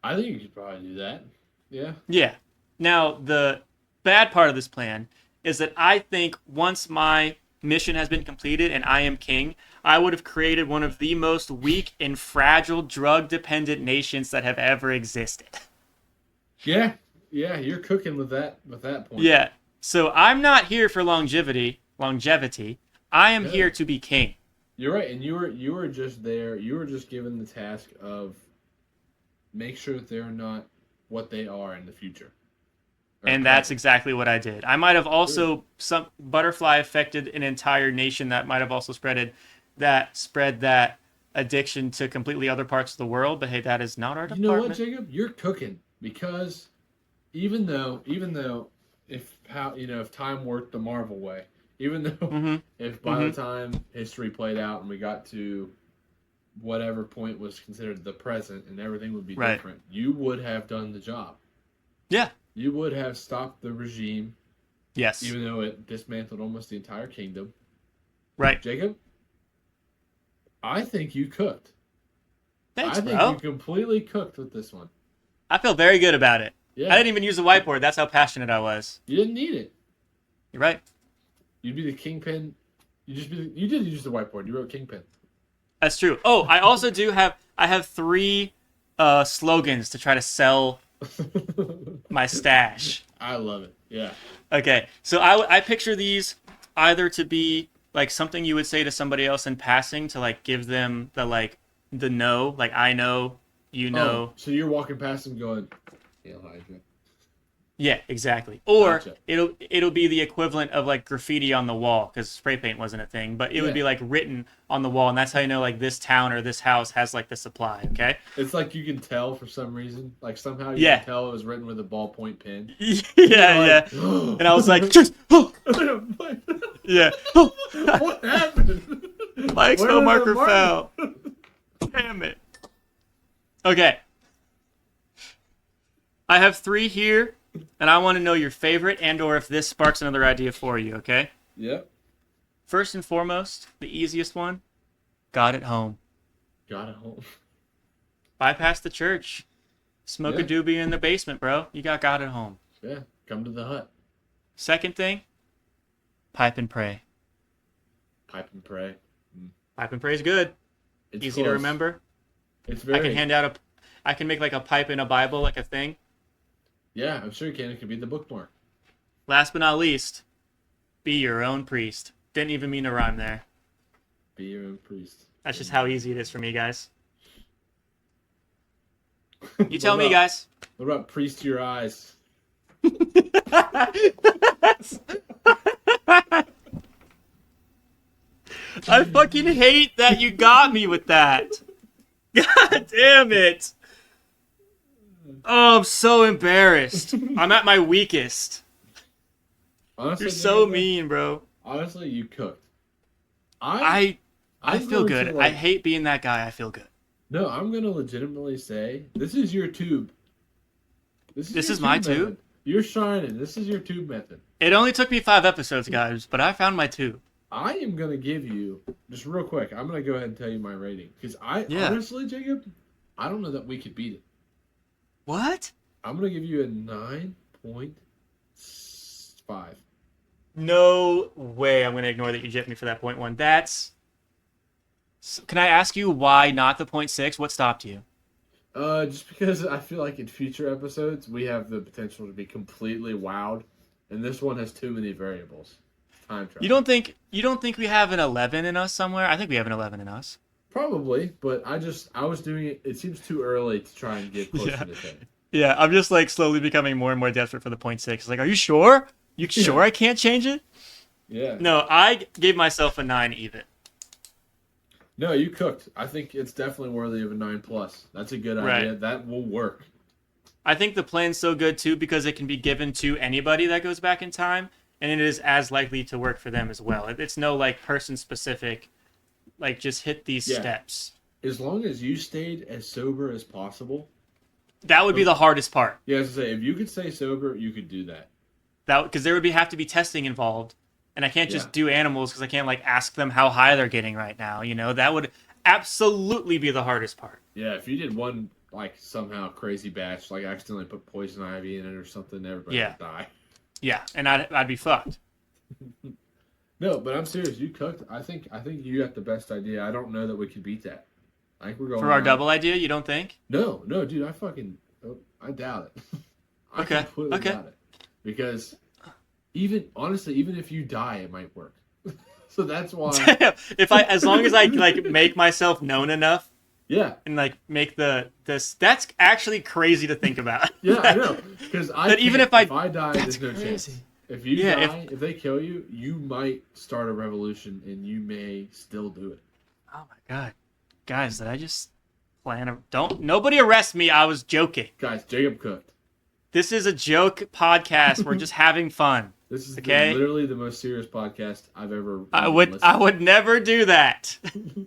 I think you could probably do that. Yeah. Yeah. Now, the bad part of this plan is that I think once my mission has been completed and I am king, I would have created one of the most weak and fragile drug-dependent nations that have ever existed. Yeah. Yeah. You're cooking with that point. Yeah. So I'm not here for longevity. I am Good. here to be king. You're right, and you were just there. You were just given the task of make sure that they're not what they are in the future. And that's exactly what I did. I might have also some butterfly affected an entire nation that might have also spread that addiction to completely other parts of the world. But hey, that is not our You know what, department. Jacob? You're cooking because even though if time worked the Marvel way, even though Mm-hmm. if by the time history played out and we got to whatever point was considered the present and everything would be Right. different, you would have done the job. Yeah. You would have stopped the regime, Yes. even though it dismantled almost the entire kingdom. Right. Jacob, I think you cooked. Thanks, I think bro. you completely cooked with this one. I feel very good about it. Yeah. I didn't even use the whiteboard. That's how passionate I was. You didn't need it. You're right. You'd be the kingpin. You did use the whiteboard. You wrote kingpin. That's true. Oh, I also do have. I have 3 slogans to try to sell my stash. I love it. Yeah. Okay, so I picture these either to be like something you would say to somebody else in passing to like give them the know, like I know, you know. Oh, so you're walking past them going, "Hail Hydra." Yeah, exactly. Or Gotcha. it'll be the equivalent of like graffiti on the wall, because spray paint wasn't a thing, but it would Yeah. be like written on the wall, and that's how you know like this town or this house has like the supply. Okay. It's like you can tell for some reason. Like somehow you Yeah. can tell it was written with a ballpoint pen. Yeah, You're yeah. like, And I was like, just, oh, what yeah. happened? My Where Excel did the marker marker- fell. Damn it. Okay. I have 3 here And I want to know your favorite and or if this sparks another idea for you, okay? Yep. First and foremost, the easiest one, God at home. Got it home. Bypass the church. Smoke a Yeah. doobie in the basement, bro. You got God at home. Yeah. Come to the hut. Second thing, pipe and pray. Pipe and pray. Pipe and pray is good. It's Easy to close. remember. It's I can very. hand out a I can make like a pipe in a Bible, like a thing. Yeah, I'm sure you can. It could be the bookmark. Last but not least, be your own priest. Didn't even mean to rhyme there. Be your own priest. That's just how easy it is for me, guys. You What tell me, about- guys. What about priest to your eyes? I fucking hate that you got me with that. God damn it. Oh, I'm so embarrassed. I'm at my weakest. Honestly, You're so Jacob, mean, bro. honestly, you cooked. I I'm feel going good. to, I like- hate being that guy. I feel good. No, I'm gonna legitimately say this is your tube. This your is my tube? method. You're shining. This is your tube method. It only took me 5 episodes, guys, but I found my 2. I am gonna give you just real quick. I'm gonna go ahead and tell you my rating because Yeah. honestly, Jacob, I don't know that we could beat it. What? I'm gonna give you a 9.5. No way I'm going to ignore that you jipped me for that point 1. That's... Can I ask you why not the point 6? What stopped you? Just because I feel like in future episodes we have the potential to be completely wowed, and this one has too many variables. Time travel. You don't think we have an 11 in us somewhere? I think we have an 11 in us. Probably, but I was doing it. It seems too early to try and get closer Yeah. to 10. Yeah, I'm just like slowly becoming more and more desperate for the point 6. It's like, are you sure? You sure I can't change it? Yeah. No, I gave myself a 9 even. No, you cooked. I think it's definitely worthy of a 9+. That's a good Right. idea. That will work. I think the plan's so good too because it can be given to anybody that goes back in time, and it is as likely to work for them as well. It's no like person specific, like just hit these Yeah. steps. As long as you stayed as sober as possible. That would be the hardest part. Yeah, as I say, if you could stay sober, you could do that. That because there would have to be testing involved, and I can't just Yeah. do animals because I can't like ask them how high they're getting right now. You know that would absolutely be the hardest part. Yeah, if you did one like somehow crazy batch, like accidentally put poison ivy in it or something, everybody Yeah. would die. Yeah, and I'd be fucked. No, but I'm serious. You cooked. I think you got the best idea. I don't know that we could beat that. I think we're going For our on. double idea, you don't think? No, dude. I doubt it. I Okay, completely okay. doubt it because even if you die, it might work. So that's why. As long as I like make myself known enough Yeah, and like make this that's actually crazy to think about. yeah, I know. Because But even if I die, that's there's no chance. crazy. If you Yeah, die, if they kill you, you might start a revolution, and you may still do it. Oh my god. Guys, did I just plan a don't nobody arrest me, I was joking. Guys, Jacob cooked. This is a joke podcast. We're just having fun. This is Okay. literally the most serious podcast I've ever. I listened would never do that. to.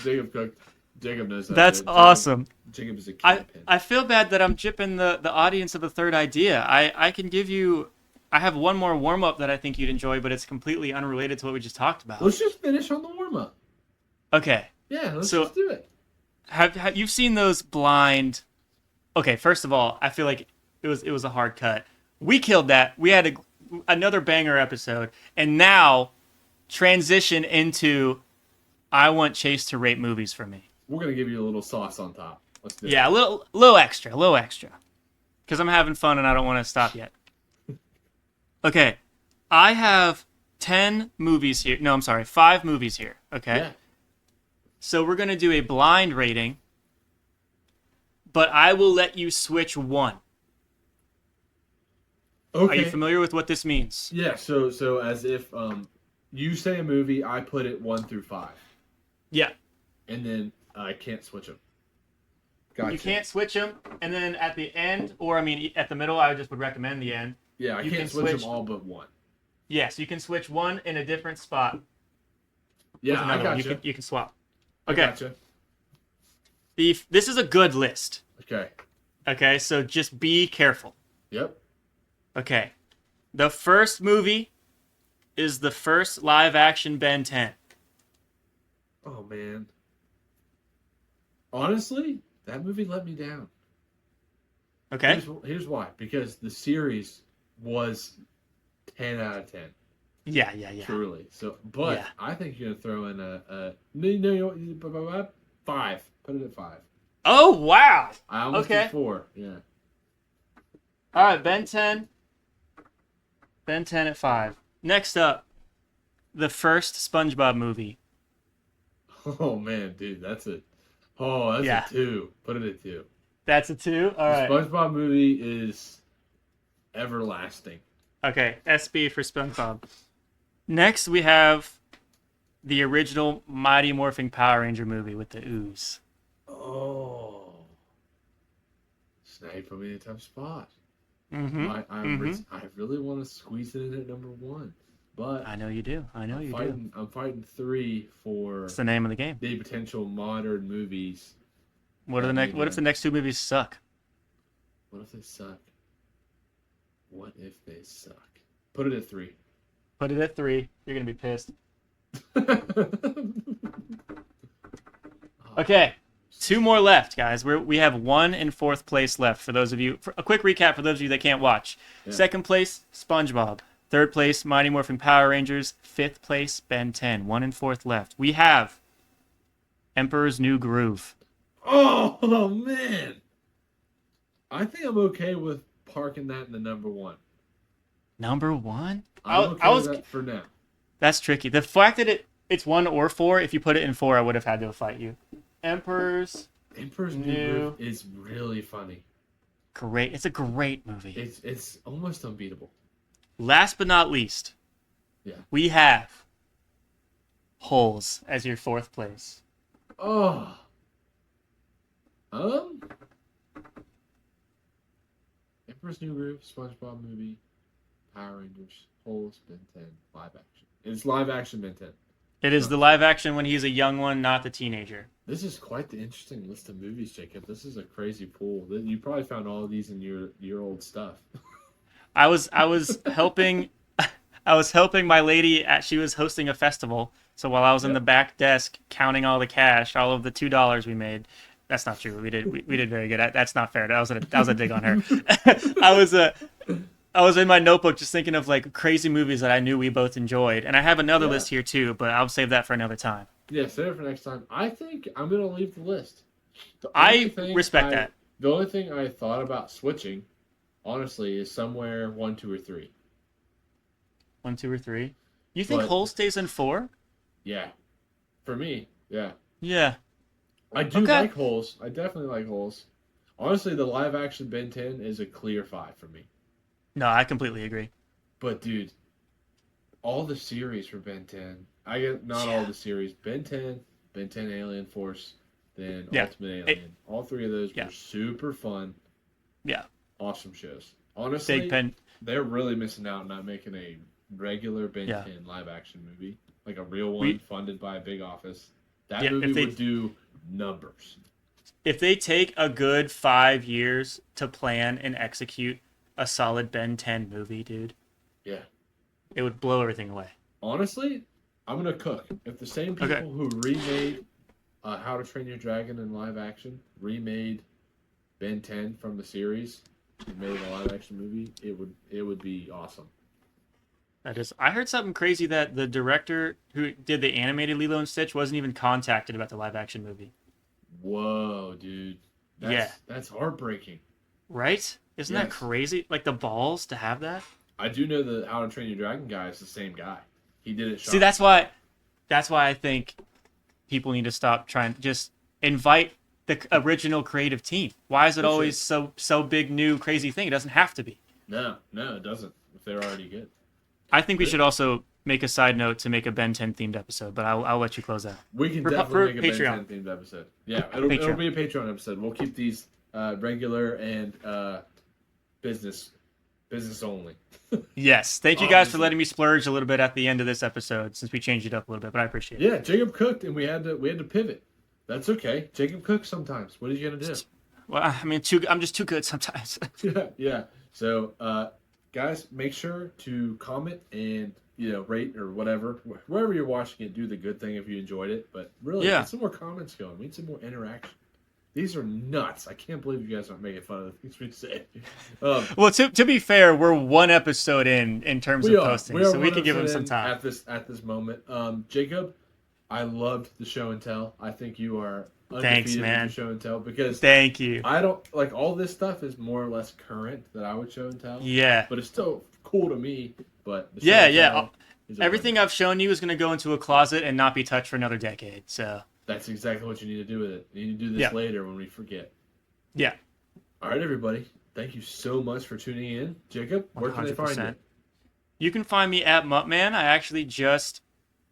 Jacob cooked. Jacob knows how to That's do it. awesome. Jacob is a I, kingpin. I feel bad that I'm jipping the audience of the third idea. I can give you I have one more warm up that I think you'd enjoy, but it's completely unrelated to what we just talked about. Let's just finish on the warm up. Okay. Yeah, let's So- just do it. Have you've seen those blind? Okay, first of all, I feel like it was a hard cut. We killed that. We had another banger episode, and now transition into I want Chase to rate movies for me. We're gonna give you a little sauce on top. Let's do it. Yeah, a little extra, because I'm having fun and I don't want to stop yet. Okay, I have 10 movies here. No, I'm sorry, 5 movies here. Okay. Yeah. So we're going to do a blind rating, but I will let you switch one. Okay. Are you familiar with what this means? Yeah. So as if you say a movie, I put it 1 through 5, Yeah. and then I can't switch them. Gotcha. You can't switch them, and then at the end, or I mean at the middle, I just would recommend the end. Yeah, I you can't can switch switch- them all but one. Yes, you can switch one in a different spot. Yeah, with I another one. gotcha. You can swap. I Okay. gotcha. This is a good list. Okay. Okay, so just be careful. Yep. Okay. The first movie is the first live action Ben 10. Oh man, honestly, that movie let me down. Okay? Here's why. Because the series was 10 out of 10, Yeah, yeah, yeah. truly. So, Yeah. but I think you're gonna throw in a no, no, five. Put it at five. Oh, wow. I almost did Okay. four. Yeah. All right, Ben 10. Ben 10 at 5. Next up, the first SpongeBob movie. Oh man, dude, that's a Yeah. two. Put it at two. That's a 2. All The right. SpongeBob movie is everlasting. Okay, SB for SpongeBob. Next, we have the original Mighty Morphin Power Ranger movie with the ooze. Oh, Snape put me in a tough spot. Mm-hmm. Mm-hmm. I really want to squeeze it in at number one, but I know you do. I know you do. I'm fighting three It's for the name of the game. the potential modern movies What are the that next? need What if a. the next two movies suck? What if they suck? What if they suck? Put it at three. Put it at 3. You're gonna be pissed. Oh, Okay, 2 more left, guys. We have 1 in 4th place left. For those of you, for a quick recap for those of you that can't watch. yeah. 2nd place, SpongeBob. 3rd place, Mighty Morphin Power Rangers. 5th place, Ben 10. 1 in 4th left. We have Emperor's New Groove. Oh man, I think I'm okay with parking that in the number one. Number 1. I'm I okay with was. that for now. That's tricky. The fact that it's 1 or 4. If you put it in 4, I would have had to fight you. Emperor's Emperor's New New. Groove is really funny. Great. It's a great movie. It's almost unbeatable. Last but not least, Yeah. we have Holes as your 4th place. Oh. Emperor's New Groove, SpongeBob movie, Power Rangers, Holes, Ben 10, live action. It's live action Ben 10. It is the live action when he's a young one, not the teenager. This is quite the interesting list of movies, Jacob. This is a crazy pool. You probably found all of these in your old stuff. I was helping I was helping my lady she was hosting a festival. So while I was in the Yep. back desk counting all the cash, all of the $2 we made. That's not true. We did very good. That's not fair. That was a dig on her. I was in my notebook just thinking of like crazy movies that I knew we both enjoyed, and I have another Yeah. list here too, but I'll save that for another time. Yeah, save it for next time. I think I'm gonna leave the list. The I only thing respect that. The only thing I thought about switching, honestly, is somewhere one, two, or three. 1, 2, or 3. You think But Hole stays in 4? yeah, for me, yeah, Yeah. I do Okay. like Holes. I definitely like Holes. Honestly, the live action Ben 10 is a clear five for me. No, I completely agree. But dude, all the series for Ben 10. I get not all Yeah. the series. Ben 10, Ben 10 Alien Force, then Yeah. Ultimate It- Alien. All three of those Yeah. were super fun, Yeah. awesome shows. Honestly, Big Pen. they're really missing out not making a regular Ben Yeah. 10 live action movie, like a real one We funded by a big office. That Yeah, movie if they would do numbers. if they take a good 5 years to plan and execute a solid Ben 10 movie, dude, Yeah. it would blow everything away. Honestly, I'm gonna cook. If the same people Okay. who remade How to Train Your Dragon in live action remade Ben 10 from the series and made a live action movie, it would be awesome. That is, I heard something crazy that the director who did the animated Lilo and Stitch wasn't even contacted about the live action movie. Whoa, dude. Yeah. That's heartbreaking. Right? Isn't that Yes. crazy? Like the balls to have that? I do know the How to Train Your Dragon guy is the same guy. He did it. See, that's why I think people need to stop trying just invite the original creative team. Why is it For sure. always so big new crazy thing? It doesn't have to be. No, it doesn't. If they're already good. I think we should also make a side note to make a Ben 10 themed episode, but I'll let you close that. We can For definitely make a Patreon. Ben 10 themed episode. Yeah, it'll Patreon. be a Patreon episode. We'll keep these regular and business only. Yes. Thank you guys for Obviously. letting me splurge a little bit at the end of this episode since we changed it up a little bit, but I appreciate it. Yeah, Jacob cooked and we had to pivot. That's okay. Jacob cooks sometimes. What are you gonna do? Well, I mean, I'm just too good sometimes. Yeah. So guys, make sure to comment and rate or whatever wherever you're watching it. Do the good thing if you enjoyed it, but really Yeah. get some more comments going. We need some more interaction. These are nuts. I can't believe you guys aren't making fun of the things we say. Um, Well, to be fair, we're one episode in terms we of are. posting, We are so we one could give episode him some in time. at this moment. Jacob, I loved the show and tell. I think you are Thanks, undefeated with your man. show and tell because Thank you. I don't like all this stuff is more or less current that I would show and tell, Yeah. but it's still cool to me. But the show Yeah, and yeah. tell is a Everything winner. I've shown you is going to go into a closet and not be touched for another decade. So, That's exactly what you need to do with it. You need to do this yeah. later when we forget. Yeah. All right, everybody. Thank you so much for tuning in. Jacob, where can they find you? 100%. You can find me at Muttman. I actually just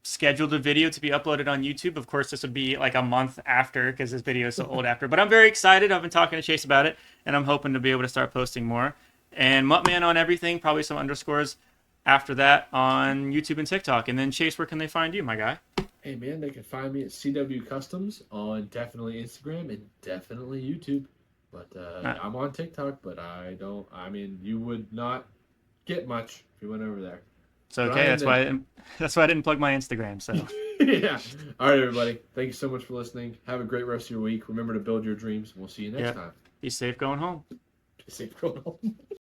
scheduled a video to be uploaded on YouTube. Of course, this would be like a month after because this video is so old after. But I'm very excited. I've been talking to Chase about it, and I'm hoping to be able to start posting more. And Muttman on everything, probably some underscores after that on YouTube and TikTok. And then Chase, where can they find you, my guy? Hey, man, they can find me at CW Customs on definitely Instagram and definitely YouTube. But I'm on TikTok, but I mean, you would not get much if you went over there. It's okay. That's why I didn't plug my Instagram. So Yeah. All right, everybody. Thank you so much for listening. Have a great rest of your week. Remember to build your dreams. We'll see you next yeah, time. be safe going home. Stay safe, going home.